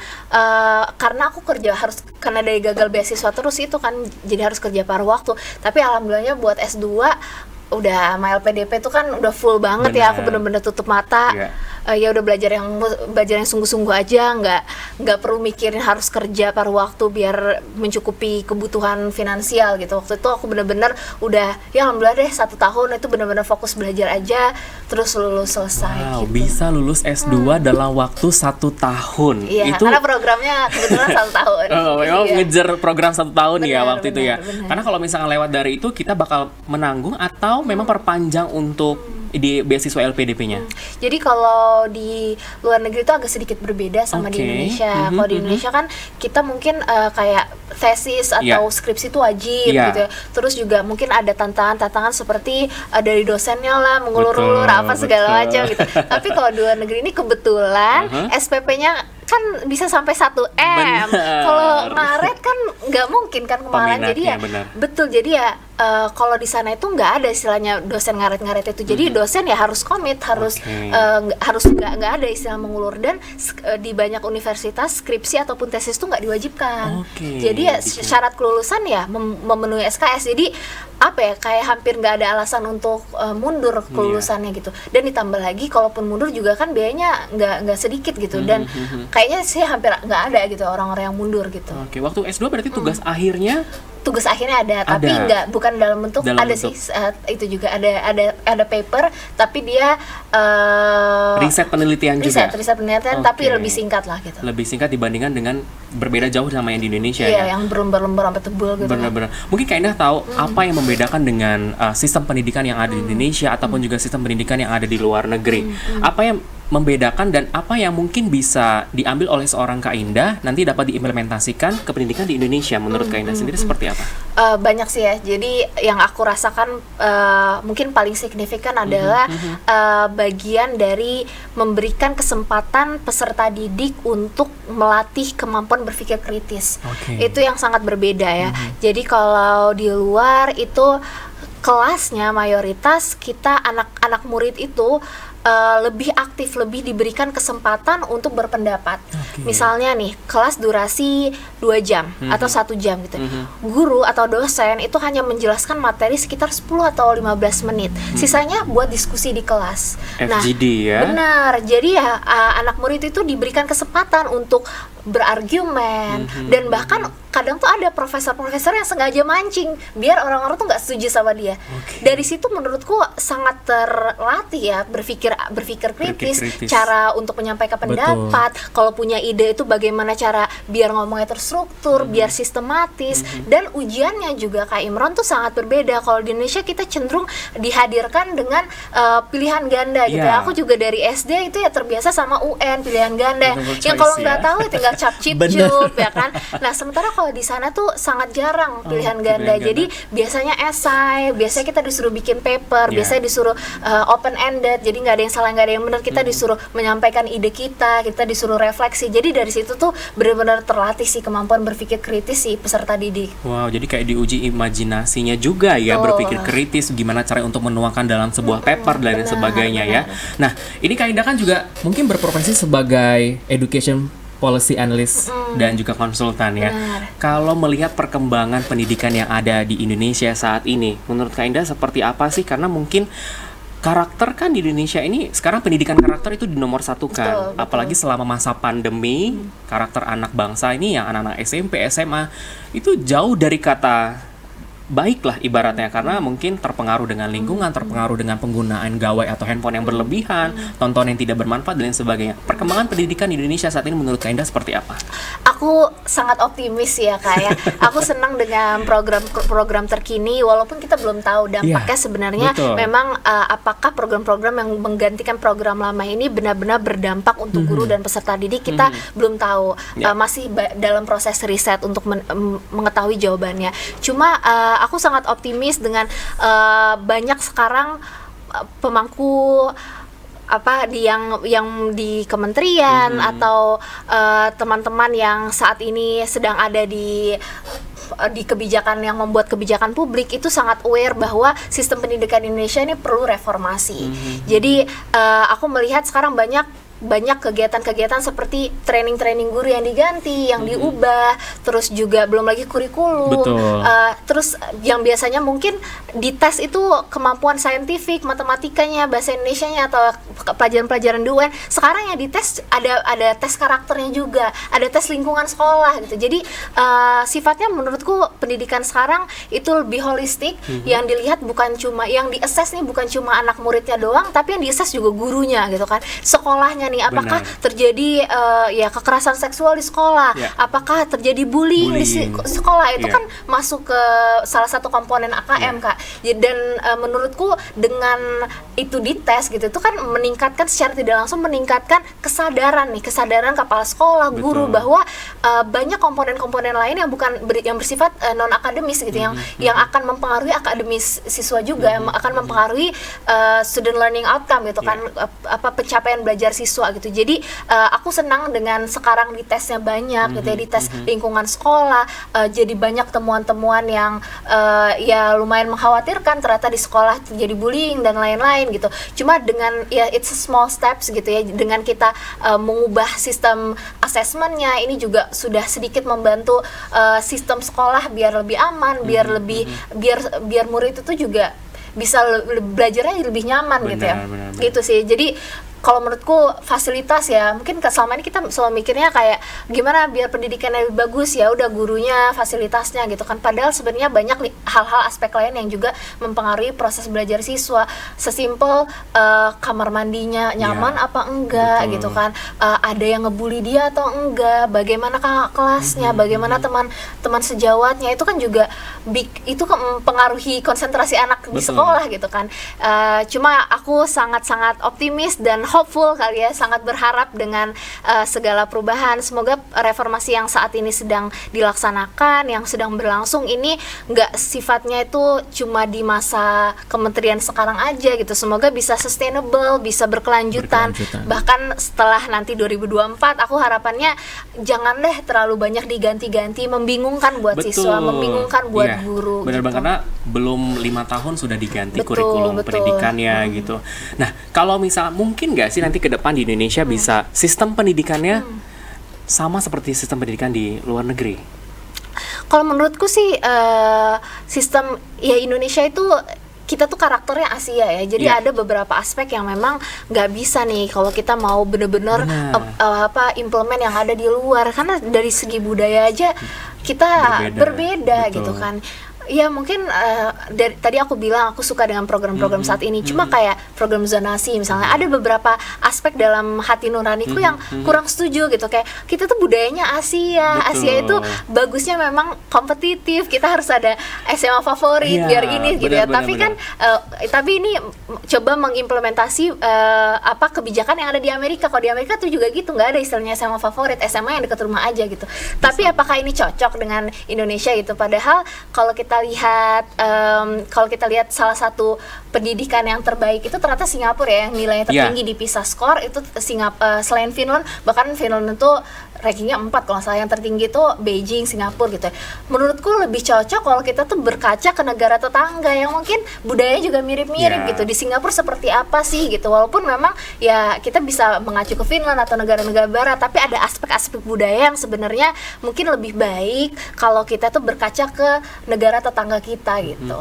karena aku kerja harus, karena dari gagal beasiswa terus itu kan jadi harus kerja paruh waktu. Tapi alhamdulillahnya buat S2 udah sama LPDP itu kan udah full banget. Ya aku bener-bener tutup mata. Ya udah belajar yang sungguh-sungguh aja, nggak perlu mikirin harus kerja paruh waktu biar mencukupi kebutuhan finansial gitu. Waktu itu aku bener-bener udah ya alhamdulillah deh 1 tahun itu bener-bener fokus belajar aja, terus lulus selesai. Wow, gitu. Bisa lulus S2 dalam waktu 1 tahun. Iya, itu karena programnya kebetulan 1 tahun. Memang ngejar program 1 tahun ya waktu itu ya. Bener. Karena kalau misalnya lewat dari itu kita bakal menanggung atau memang perpanjang untuk di beasiswa LPDP-nya. Jadi kalau di luar negeri itu agak sedikit berbeda sama di Indonesia. Kalau di Indonesia kan kita mungkin kayak tesis atau skripsi itu wajib gitu ya. Terus juga mungkin ada tantangan seperti dari dosennya lah, mengulur-ulur apa segala macam gitu. Tapi kalau di luar negeri ini kebetulan SPP-nya kan bisa sampai 1M. Kalau ngaret kan nggak mungkin kan kemarin. Jadi ya betul. Jadi ya kalau di sana itu nggak ada istilahnya dosen ngaret-ngaret itu. Jadi dosen ya harus komit, harus nggak ada istilah mengulur. Dan di banyak universitas skripsi ataupun tesis itu nggak diwajibkan. Jadi ya syarat kelulusan ya memenuhi SKS. Jadi apa ya, kayak hampir nggak ada alasan untuk mundur kelulusannya gitu. Dan ditambah lagi kalaupun mundur juga kan biayanya nggak sedikit gitu. Dan kayaknya sih hampir nggak ada gitu orang-orang yang mundur gitu. Waktu S2 berarti tugas akhirnya ada, tapi bukan dalam bentuk sih itu juga ada paper, tapi dia riset penelitian tapi lebih singkat lah gitu. Lebih singkat dibandingkan dengan berbeda jauh sama yang di Indonesia yang berlembar-lembar sampai tebel gitu. Benar-benar. Mungkin Kak Indah tahu apa yang membedakan dengan sistem pendidikan yang ada di Indonesia ataupun juga sistem pendidikan yang ada di luar negeri. Apa yang membedakan dan apa yang mungkin bisa diambil oleh seorang Kak Indah nanti dapat diimplementasikan ke pendidikan di Indonesia menurut Kak Indah sendiri seperti apa? Banyak sih ya. Jadi yang aku rasakan mungkin paling signifikan adalah bagian dari memberikan kesempatan peserta didik untuk melatih kemampuan berpikir kritis. Itu yang sangat berbeda ya. Jadi kalau di luar itu kelasnya mayoritas kita anak-anak murid itu lebih aktif, lebih diberikan kesempatan untuk berpendapat. Misalnya nih, kelas durasi 2 jam atau 1 jam gitu. Guru atau dosen itu hanya menjelaskan materi sekitar 10 atau 15 menit. Sisanya buat diskusi di kelas. FGD ya. Benar. Jadi ya anak murid itu diberikan kesempatan untuk berargumen dan bahkan kadang tuh ada profesor-profesor yang sengaja mancing biar orang-orang tuh nggak setuju sama dia. Dari situ menurutku sangat terlatih ya berpikir kritis, cara untuk menyampaikan pendapat. Kalau punya ide itu bagaimana cara biar ngomongnya terstruktur, biar sistematis. Dan ujiannya juga Kak Imron tuh sangat berbeda. Kalau di Indonesia kita cenderung dihadirkan dengan pilihan ganda gitu. Aku juga dari SD itu ya terbiasa sama UN pilihan ganda. Yang kalau nggak tahu tinggal cap-cip-cup ya kan. Nah sementara kalau di sana tuh sangat jarang pilihan ganda. Jadi biasanya esai, biasanya kita disuruh bikin paper, biasanya disuruh open ended. Jadi nggak ada yang salah, nggak ada yang benar. Kita disuruh menyampaikan ide kita disuruh refleksi. Jadi dari situ tuh benar-benar terlatih sih kemampuan berpikir kritis si peserta didik. Wow, jadi kayak diuji imajinasinya juga ya, berpikir kritis, gimana cara untuk menuangkan dalam sebuah paper dan sebagainya ya. Nah, ini Kak Indah kan juga mungkin berprofesi sebagai education policy analyst dan juga konsultan ya. Kalau melihat perkembangan pendidikan yang ada di Indonesia saat ini, menurut Kak Indah seperti apa sih? Karena mungkin karakter kan di Indonesia ini sekarang pendidikan karakter itu dinomor satukan. Betul. Apalagi selama masa pandemi, karakter anak bangsa ini yang anak-anak SMP, SMA itu jauh dari kata baik lah ibaratnya, karena mungkin terpengaruh dengan lingkungan, terpengaruh dengan penggunaan gawai atau handphone yang berlebihan, tontonan yang tidak bermanfaat dan lain sebagainya. Perkembangan pendidikan di Indonesia saat ini menurut Kak Indah seperti apa? Aku sangat optimis ya Kak ya. Aku senang dengan program terkini walaupun kita belum tahu dampaknya sebenarnya. Betul. Memang apakah program-program yang menggantikan program lama ini benar-benar berdampak untuk guru dan peserta didik, kita belum tahu. Masih dalam proses riset untuk mengetahui jawabannya. Cuma aku sangat optimis dengan banyak sekarang pemangku yang di kementerian atau teman-teman yang saat ini sedang ada di kebijakan yang membuat kebijakan publik itu sangat aware bahwa sistem pendidikan Indonesia ini perlu reformasi. Jadi aku melihat sekarang banyak kegiatan-kegiatan seperti training guru yang diganti, yang diubah, terus juga belum lagi kurikulum. Terus yang biasanya mungkin dites itu kemampuan saintifik, matematikanya, bahasa Indonesianya atau pelajaran-pelajaran di UN. Sekarang yang dites ada tes karakternya juga, ada tes lingkungan sekolah gitu. Jadi sifatnya menurutku pendidikan sekarang itu lebih holistik. Yang dilihat bukan cuma yang di-assess nih bukan cuma anak muridnya doang, tapi yang di-assess juga gurunya gitu kan. Sekolahnya nih, apakah terjadi kekerasan seksual di sekolah, apakah terjadi bullying di sekolah, itu kan masuk ke salah satu komponen AKM Kak. Dan menurutku dengan itu dites gitu, itu kan meningkatkan secara tidak langsung meningkatkan kesadaran kepala sekolah, guru bahwa banyak komponen-komponen lain yang yang bersifat non akademis gitu, yang akan mempengaruhi akademis siswa juga, yang akan mempengaruhi student learning outcome gitu kan, pencapaian belajar siswa gitu. Jadi aku senang dengan sekarang di tesnya banyak gitu ya, di tes lingkungan sekolah, jadi banyak temuan-temuan yang ya lumayan mengkhawatirkan, ternyata di sekolah terjadi bullying dan lain-lain gitu. Cuma dengan it's a small steps gitu ya, dengan kita mengubah sistem asesmennya, ini juga sudah sedikit membantu sistem sekolah biar lebih aman, biar murid itu juga bisa belajarnya lebih nyaman gitu ya. Gitu sih. Jadi kalau menurutku fasilitas ya, mungkin selama ini kita selalu mikirnya kayak gimana biar pendidikannya lebih bagus, ya udah gurunya, fasilitasnya gitu kan. Padahal sebenarnya banyak hal-hal aspek lain yang juga mempengaruhi proses belajar siswa. Sesimpel kamar mandinya nyaman apa enggak gitu kan. Ada yang ngebully dia atau enggak, bagaimana kakak kelasnya, bagaimana teman sejawatnya, itu kan juga itu mempengaruhi konsentrasi anak di sekolah gitu kan. Cuma aku sangat-sangat optimis dan hopeful kali ya, sangat berharap dengan segala perubahan. Semoga reformasi yang saat ini sedang dilaksanakan, yang sedang berlangsung ini nggak sifatnya itu cuma di masa kementerian sekarang aja gitu. Semoga bisa sustainable, bisa berkelanjutan. Bahkan setelah nanti 2024, aku harapannya jangan deh terlalu banyak diganti-ganti, membingungkan buat siswa, membingungkan buat guru. Bener banget, karena belum 5 tahun sudah diganti kurikulum pendidikannya gitu. Nah, kalau misal mungkin nggak sih nanti ke depan di Indonesia bisa sistem pendidikannya sama seperti sistem pendidikan di luar negeri? Kalau menurutku sih sistem Indonesia itu kita tuh karakternya Asia ya, jadi ada beberapa aspek yang memang nggak bisa nih kalau kita mau bener-bener implement yang ada di luar, karena dari segi budaya aja kita berbeda gitu kan. Ya mungkin tadi aku bilang aku suka dengan program-program saat ini, cuma kayak program zonasi misalnya, ada beberapa aspek dalam hati nuraniku yang kurang setuju gitu. Kayak kita tuh budayanya Asia itu bagusnya memang kompetitif, kita harus ada SMA favorit biar ini gitu ya. Tapi kan tapi ini coba mengimplementasi kebijakan yang ada di Amerika. Kalau di Amerika tuh juga gitu, nggak ada istilahnya SMA favorit, SMA yang dekat rumah aja gitu. Tapi apakah ini cocok dengan Indonesia gitu? Padahal kalau kita lihat salah satu pendidikan yang terbaik itu ternyata Singapura ya, yang nilainya tertinggi di PISA score itu selain Finland, bahkan Finland itu rankingnya 4 kalau nggak salah, yang tertinggi itu Beijing, Singapura gitu. Menurutku lebih cocok kalau kita tuh berkaca ke negara tetangga yang mungkin budayanya juga mirip-mirip gitu. Di Singapura seperti apa sih gitu, walaupun memang ya kita bisa mengacu ke Finland atau negara-negara barat, tapi ada aspek-aspek budaya yang sebenarnya mungkin lebih baik kalau kita tuh berkaca ke negara tetangga kita gitu.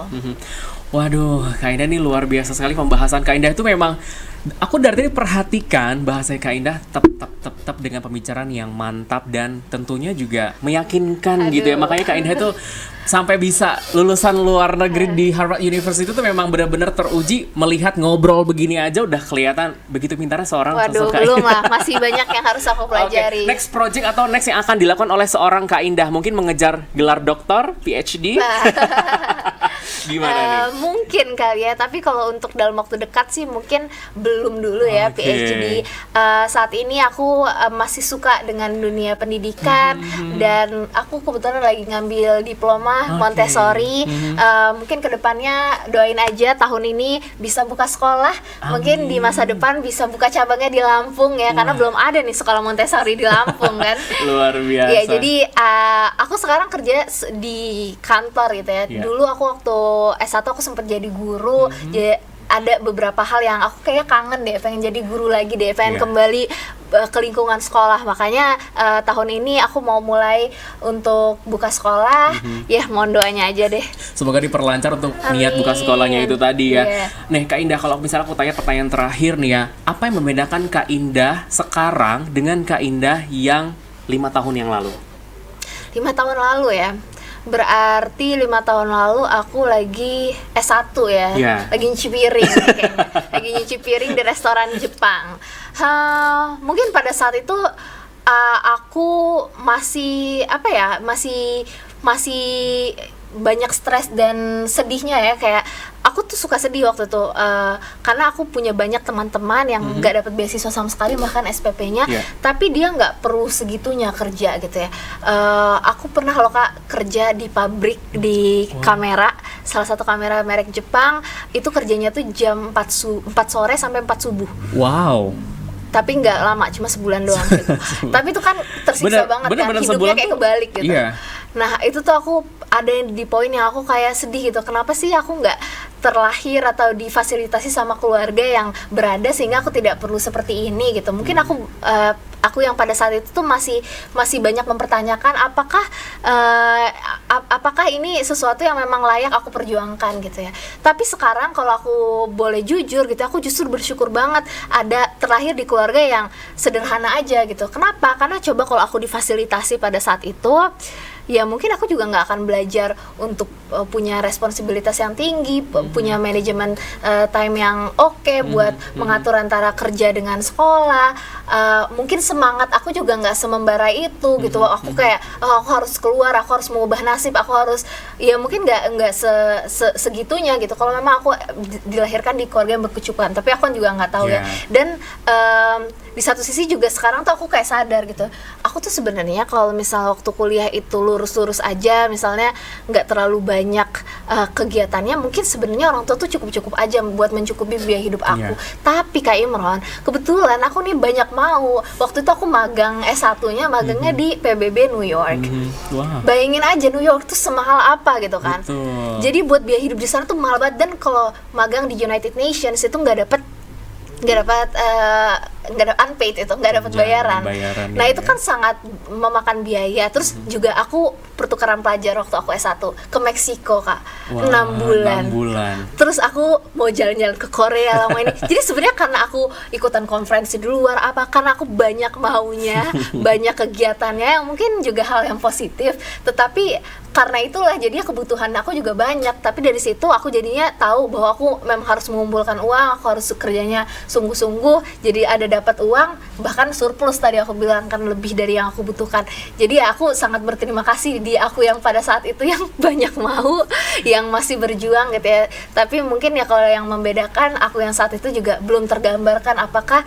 Waduh, Kak Indah nih luar biasa sekali pembahasan Kak Indah itu memang aku dari tadi perhatikan bahasa Kak Indah tetap dengan pembicaraan yang mantap dan tentunya juga meyakinkan gitu ya. Makanya Kak Indah itu sampai bisa lulusan luar negeri di Harvard University itu memang benar-benar teruji melihat ngobrol begini aja udah kelihatan begitu pintarnya seorang Waduh, sosok Kak belum Indah. lah, masih banyak yang harus aku pelajari. Next project atau next yang akan dilakukan oleh seorang Kak Indah mungkin mengejar gelar doktor, PhD. Gimana nih? Mungkin kali ya, tapi kalau untuk dalam waktu dekat sih mungkin belum dulu ya PhD. Saat ini aku masih suka dengan dunia pendidikan dan aku kebetulan lagi ngambil diploma Montessori. Mungkin kedepannya doain aja tahun ini bisa buka sekolah. Mungkin di masa depan bisa buka cabangnya di Lampung ya, karena belum ada nih sekolah Montessori di Lampung kan. Luar biasa. Ya jadi aku sekarang kerja di kantor gitu ya. Dulu aku waktu S1 aku sempat jadi guru. Jadi ada beberapa hal yang aku kayak kangen deh, pengen jadi guru lagi deh, pengen kembali ke lingkungan sekolah. Makanya tahun ini aku mau mulai untuk buka sekolah. Ya mohon doanya aja deh. Semoga diperlancar untuk niat buka sekolahnya itu tadi ya. Nih Kak Indah, kalau misalnya aku tanya pertanyaan terakhir nih ya, apa yang membedakan Kak Indah sekarang dengan Kak Indah yang 5 tahun yang lalu? 5 tahun lalu ya, berarti 5 tahun lalu aku lagi S1 ya, lagi nyuci piring kayaknya. Lagi nyuci piring di restoran Jepang. Mungkin pada saat itu aku masih masih banyak stres dan sedihnya ya, kayak aku tuh suka sedih waktu itu karena aku punya banyak teman-teman yang nggak dapat beasiswa sama sekali, bahkan SPP-nya, tapi dia nggak perlu segitunya kerja gitu ya. Aku pernah loh Kak kerja di pabrik di kamera, salah satu kamera merek Jepang, itu kerjanya tuh jam 4 sore sampai 4 subuh. Wow. Tapi nggak lama, cuma sebulan doang gitu. Tapi itu kan tersiksa banget kan, hidupnya kayak kebalik gitu. Nah itu tuh aku ada di poin yang aku kayak sedih gitu, kenapa sih aku nggak terlahir atau difasilitasi sama keluarga yang berada sehingga aku tidak perlu seperti ini gitu. Mungkin aku yang pada saat itu tuh masih banyak mempertanyakan apakah ini sesuatu yang memang layak aku perjuangkan gitu ya. Tapi sekarang kalau aku boleh jujur gitu, aku justru bersyukur banget ada terlahir di keluarga yang sederhana aja gitu. Kenapa? Karena coba kalau aku difasilitasi pada saat itu, ya mungkin aku juga nggak akan belajar untuk punya responsibilitas yang tinggi, punya manajemen time yang oke buat mengatur antara kerja dengan sekolah. Mungkin semangat aku juga nggak semembara itu gitu. Aku kayak aku harus keluar, aku harus mengubah nasib, aku harus, ya mungkin nggak segitunya gitu. Kalau memang aku dilahirkan di keluarga yang berkecukupan, tapi aku kan juga nggak tahu ya. Dan di satu sisi juga sekarang tuh aku kayak sadar gitu, aku tuh sebenarnya kalau misal waktu kuliah itu lurus-lurus aja, misalnya nggak terlalu banyak kegiatannya, mungkin sebenarnya orang tua tuh cukup-cukup aja buat mencukupi biaya hidup aku. Tapi Kak Imron, kebetulan aku nih banyak mau. Waktu itu aku magang S1-nya, magangnya di PBB New York. Bayangin aja New York tuh semahal apa gitu kan. Jadi buat biaya hidup di sana tuh mahal banget. Dan kalau magang di United Nations itu nggak dapat unpaid, itu nggak dapat bayaran. Nah itu kan sangat memakan biaya. Terus juga aku pertukaran pelajar waktu aku S1 ke Meksiko Kak. 6 bulan. Terus aku mau jalan-jalan ke Korea lama ini. Jadi sebenarnya karena aku ikutan konferensi di luar, karena aku banyak maunya, banyak kegiatannya yang mungkin juga hal yang positif. Tetapi karena itulah jadinya kebutuhan aku juga banyak. Tapi dari situ aku jadinya tahu bahwa aku memang harus mengumpulkan uang, aku harus kerjanya sungguh-sungguh. Jadi ada dapat uang, bahkan surplus tadi aku bilang, kan lebih dari yang aku butuhkan. Jadi ya aku sangat berterima kasih di aku yang pada saat itu yang banyak mau, yang masih berjuang gitu ya. Tapi mungkin ya kalau yang membedakan aku yang saat itu juga belum tergambarkan apakah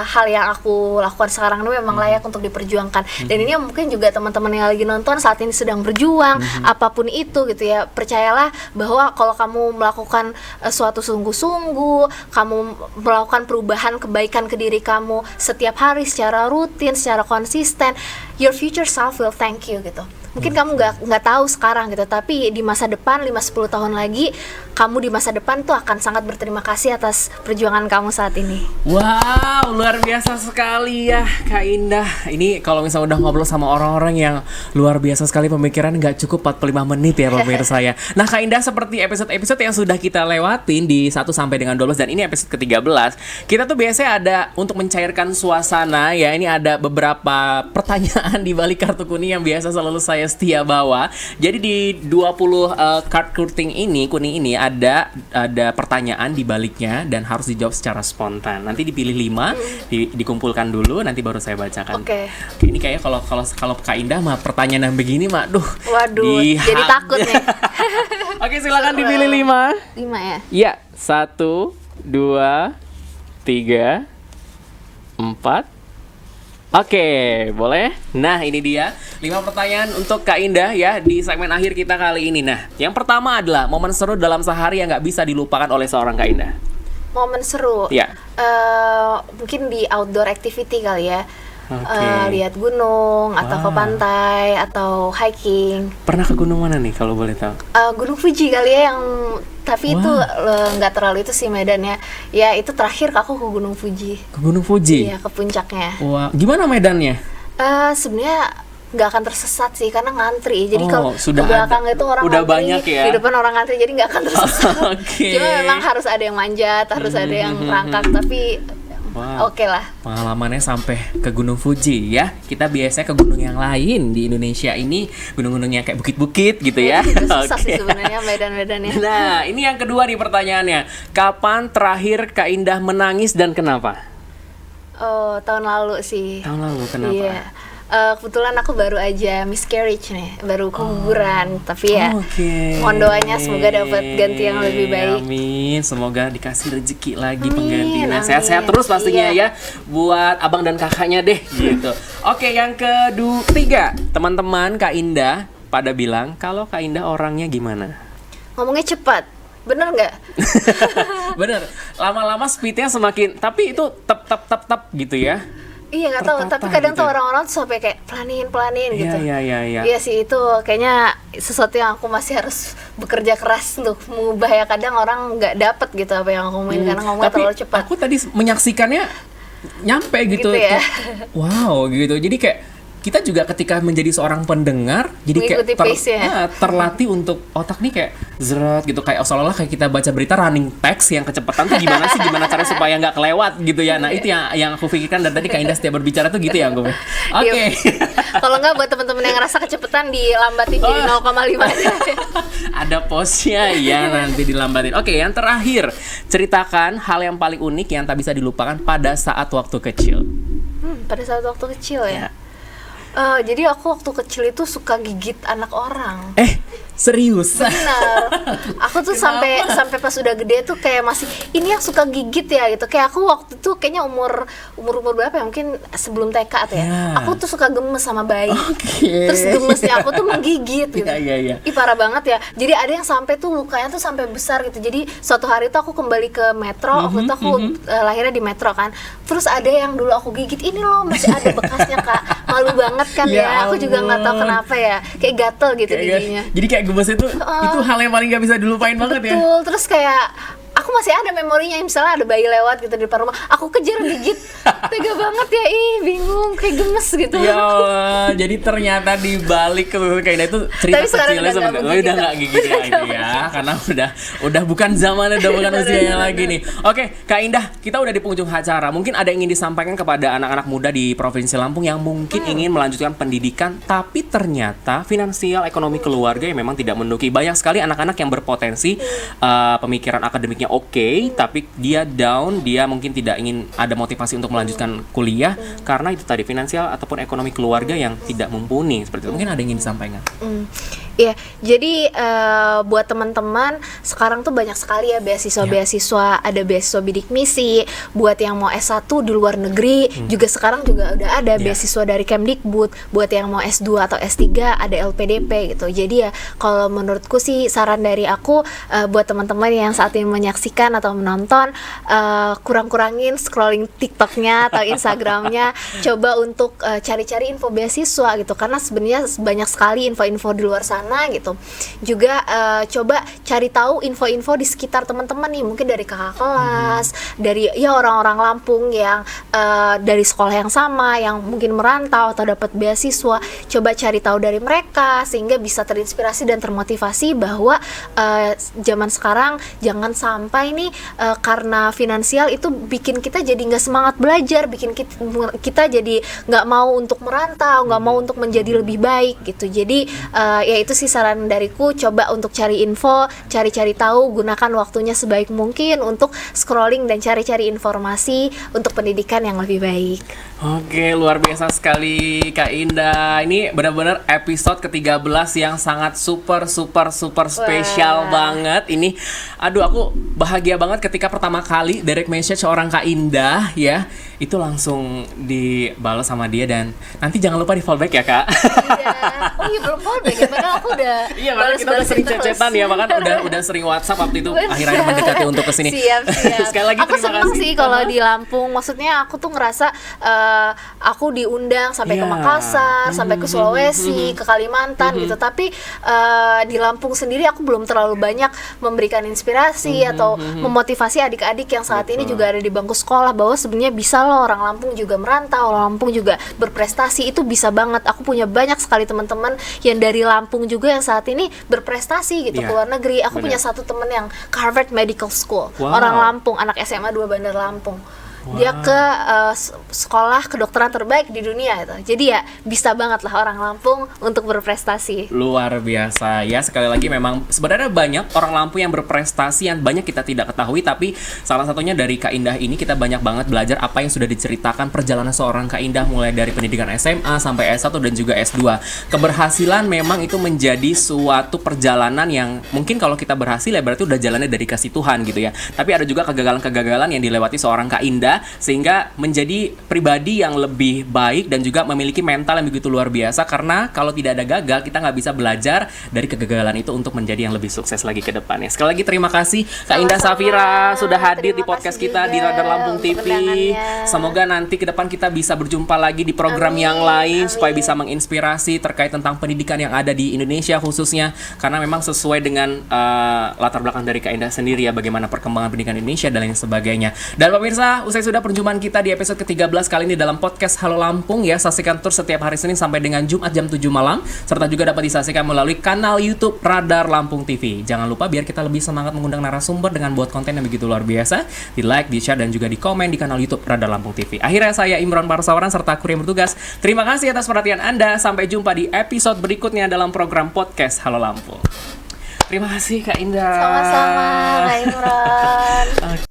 hal yang aku lakukan sekarang ini memang layak untuk diperjuangkan. Dan ini mungkin juga teman-teman yang lagi nonton saat ini sedang berjuang, apapun itu gitu ya. Percayalah bahwa kalau kamu melakukan suatu sungguh-sungguh, kamu melakukan perubahan kebaikan ke diri kamu setiap hari secara rutin, secara konsisten, your future self will thank you gitu. Mungkin kamu nggak tahu sekarang gitu, tapi di masa depan 5-10 tahun lagi, kamu di masa depan tuh akan sangat berterima kasih atas perjuangan kamu saat ini. Wow, luar biasa sekali ya Kak Indah. Ini kalau misalnya udah ngobrol sama orang-orang yang luar biasa sekali pemikiran, nggak cukup 45 menit ya pemirsa saya. Nah Kak Indah, seperti episode-episode yang sudah kita lewatin di 1 sampai dengan 12 dan ini episode ke-13, kita tuh biasanya ada untuk mencairkan suasana ya. Ini ada beberapa pertanyaan di balik kartu kuning yang biasa selalu saya setia bawa. Jadi di 20 card kuning ini ada pertanyaan di baliknya dan harus dijawab secara spontan. Nanti dipilih 5, dikumpulkan dulu, nanti baru saya bacakan. Oke. Ini kayak kalau Kak Indah mah pertanyaan yang begini mah, waduh, jadi takut nih. Oke, silakan dipilih 5. 5 ya? Iya, 1, 2, 3, 4. Oke, boleh? Nah, ini dia 5 pertanyaan untuk Kak Indah ya di segmen akhir kita kali ini. Nah, yang pertama adalah momen seru dalam sehari yang nggak bisa dilupakan oleh seorang Kak Indah. Momen seru? Ya. Mungkin di outdoor activity kali ya. Okay. Lihat gunung, atau ke pantai, atau hiking. Pernah ke gunung mana nih kalau boleh tahu? Gunung Fuji kali ya, tapi itu nggak terlalu itu sih medannya. Ya itu terakhir aku ke Gunung Fuji. Ke Gunung Fuji? Iya, ke puncaknya. Wah, gimana medannya? Sebenarnya nggak akan tersesat sih karena ngantri. Jadi kalau ke sudah belakang itu orang udah ngantri, banyak ya? di depan orang ngantri, jadi nggak akan tersesat. Okay. Cuma memang harus ada yang manjat, harus ada yang merangkak, tapi oke lah. Pengalamannya sampai ke Gunung Fuji ya. Kita biasanya ke gunung yang lain di Indonesia ini, gunung-gunungnya kayak bukit-bukit gitu ya. Susah sih sebenarnya medan-medannya. Nah, ini yang kedua nih pertanyaannya. Kapan terakhir Kak Indah menangis dan kenapa? Oh, tahun lalu sih. Tahun lalu, kenapa? Iya. Kebetulan aku baru aja miscarriage nih, baru keguguran, tapi ya mohon doanya semoga dapat ganti yang lebih baik. Amin, semoga dikasih rezeki lagi penggantinya. Sehat-sehat terus pastinya ya, buat abang dan kakaknya deh gitu. Oke, yang ketiga, teman-teman Kak Indah pada bilang kalau Kak Indah orangnya gimana? Ngomongnya cepat, bener nggak? Bener, lama-lama speednya semakin, tapi itu tap gitu ya. Iya nggak tahu, tapi kadang gitu. Tuh orang-orang tuh sampai kayak pelanin gitu. Iya. Iya sih, itu kayaknya sesuatu yang aku masih harus bekerja keras untuk mengubah ya. Kadang orang nggak dapet gitu apa yang aku ngomongin karena ngomongnya terlalu cepat. Aku tadi menyaksikannya nyampe gitu ya. Wow gitu. Jadi kayak kita juga ketika menjadi seorang pendengar jadi kayak terlatih untuk otak nih kayak zeret gitu, kayak seolah-olah kayak kita baca berita running text yang kecepatan tuh gimana caranya supaya nggak kelewat gitu ya. Nah itu yang aku pikirkan dan tadi Kak Indah setiap berbicara tuh gitu ya gue. Oke. Kalau nggak buat teman-teman yang ngerasa kecepatan dilambatin jadi 0,5 aja. Ada posnya ya, nanti dilambatin. Oke, yang terakhir, ceritakan hal yang paling unik yang tak bisa dilupakan pada saat waktu kecil. Pada saat waktu kecil ya. Jadi aku waktu kecil itu suka gigit anak orang. Serius? Benar. Aku tuh sampai pas udah gede tuh kayak masih ini yang suka gigit ya gitu. Kayak aku waktu itu kayaknya umur berapa ya? Mungkin sebelum TK tuh ya. Aku tuh suka gemes sama bayi. Terus gemesnya aku tuh menggigit gitu. Iya. Ih parah banget ya. Jadi ada yang sampai tuh lukanya tuh sampai besar gitu. Jadi suatu hari tuh aku kembali ke metro. Waktu itu aku lahirnya di metro kan. Terus ada yang dulu aku gigit, ini loh masih ada bekasnya Kak. Malu banget kan ya. Aku juga nggak tahu kenapa ya. Kayak gatel gitu giginya. Jadi kayak gemes itu hal yang paling gak bisa dilupain banget ya. Betul, terus kayak aku masih ada memorinya, misalnya ada bayi lewat gitu di depan rumah, aku kejar gigit, tega banget ya, bingung, kayak gemes gitu. Ya Allah, jadi ternyata di balik kayaknya itu cerita kecilnya sebenarnya udah nggak gigit ya itu ya, karena udah bukan zamannya, udah bukan usianya lagi nih. Oke, Kak Indah, kita udah di penghujung acara. Mungkin ada yang ingin disampaikan kepada anak-anak muda di Provinsi Lampung yang mungkin ingin melanjutkan pendidikan, tapi ternyata finansial ekonomi keluarga yang memang tidak mendukung. Banyak sekali anak-anak yang berpotensi pemikiran akademiknya oke, tapi dia down, dia mungkin tidak ingin ada motivasi untuk melanjutkan kuliah karena itu tadi finansial ataupun ekonomi keluarga yang tidak mumpuni. Seperti itu. Mungkin ada yang ingin disampaikan. Iya, jadi buat teman-teman sekarang tuh banyak sekali ya beasiswa-beasiswa, ada beasiswa bidik misi, buat yang mau S1 di luar negeri, juga sekarang juga udah ada beasiswa dari Kemdikbud, buat yang mau S2 atau S3 ada LPDP gitu. Jadi ya kalau menurutku sih saran dari aku buat teman-teman yang saat ini menyaksikan atau menonton, kurang-kurangin scrolling TikToknya atau Instagramnya, coba untuk cari-cari info beasiswa gitu, karena sebenarnya banyak sekali info-info di luar sana gitu. Juga coba cari tahu info-info di sekitar teman-teman nih, mungkin dari kakak kelas, dari ya orang-orang Lampung yang dari sekolah yang sama, yang mungkin merantau atau dapat beasiswa. Coba cari tahu dari mereka sehingga bisa terinspirasi dan termotivasi bahwa zaman sekarang jangan sampai nih karena finansial itu bikin kita jadi nggak semangat belajar, bikin kita jadi nggak mau untuk merantau, nggak mau untuk menjadi lebih baik gitu. Jadi ya itu sih saran dariku, coba untuk cari info, cari-cari tahu, gunakan waktunya sebaik mungkin untuk scrolling dan cari-cari informasi untuk pendidikan yang lebih baik. Oke, luar biasa sekali Kak Indah. Ini benar-benar episode ke-13 yang sangat super spesial banget. Ini aduh, aku bahagia banget ketika pertama kali direct message seorang Kak Indah ya. Itu langsung dibalas sama dia, dan nanti jangan lupa di fallback ya, Kak. Iya. Oh iya, belum fallback ya, padahal aku udah iya, kita udah sering chat-chatan ya, bahkan udah sering WhatsApp waktu itu. Akhirnya mendekati untuk kesini. Siap. Sekali lagi aku terima seneng kasih sih kalau di Lampung. Maksudnya aku tuh ngerasa aku diundang sampai ke Makassar, sampai ke Sulawesi, ke Kalimantan gitu. Tapi di Lampung sendiri aku belum terlalu banyak memberikan inspirasi atau memotivasi adik-adik yang saat ini juga ada di bangku sekolah, bahwa sebenarnya bisa loh orang Lampung juga merantau, orang Lampung juga berprestasi, itu bisa banget. Aku punya banyak sekali teman-teman yang dari Lampung juga yang saat ini berprestasi gitu ke luar negeri. Aku punya satu teman yang ke Harvard Medical School, orang Lampung, anak SMA 2 Bandar Lampung. Dia ke sekolah kedokteran terbaik di dunia itu. Jadi ya bisa banget lah orang Lampung untuk berprestasi. Luar biasa ya, sekali lagi memang sebenarnya banyak orang Lampung yang berprestasi yang banyak kita tidak ketahui, tapi salah satunya dari Kak Indah ini kita banyak banget belajar apa yang sudah diceritakan perjalanan seorang Kak Indah, mulai dari pendidikan SMA sampai S1 dan juga S2. Keberhasilan memang itu menjadi suatu perjalanan yang mungkin kalau kita berhasil ya berarti udah jalannya dari kasih Tuhan gitu ya. Tapi ada juga kegagalan-kegagalan yang dilewati seorang Kak Indah sehingga menjadi pribadi yang lebih baik dan juga memiliki mental yang begitu luar biasa, karena kalau tidak ada gagal kita nggak bisa belajar dari kegagalan itu untuk menjadi yang lebih sukses lagi ke depannya. Sekali lagi terima kasih Kak Indah Safira sudah hadir di podcast kita di Radar Lampung TV. Semoga nanti ke depan kita bisa berjumpa lagi di program yang lain supaya bisa menginspirasi terkait tentang pendidikan yang ada di Indonesia khususnya, karena memang sesuai dengan latar belakang dari Kak Indah sendiri ya, bagaimana perkembangan pendidikan Indonesia dan lain sebagainya. Dan pemirsa, usai sudah perjumpaan kita di episode ke-13 kali ini dalam podcast Halo Lampung ya. Saksikan terus setiap hari Senin sampai dengan Jumat jam 7 malam, serta juga dapat disaksikan melalui kanal YouTube Radar Lampung TV. Jangan lupa biar kita lebih semangat mengundang narasumber dengan buat konten yang begitu luar biasa, di like, di share, dan juga di komen di kanal YouTube Radar Lampung TV. Akhirnya saya Imron Parsawaran serta kru yang bertugas, terima kasih atas perhatian Anda. Sampai jumpa di episode berikutnya dalam program podcast Halo Lampung. Terima kasih Kak Indah. Sama-sama Kak Imron.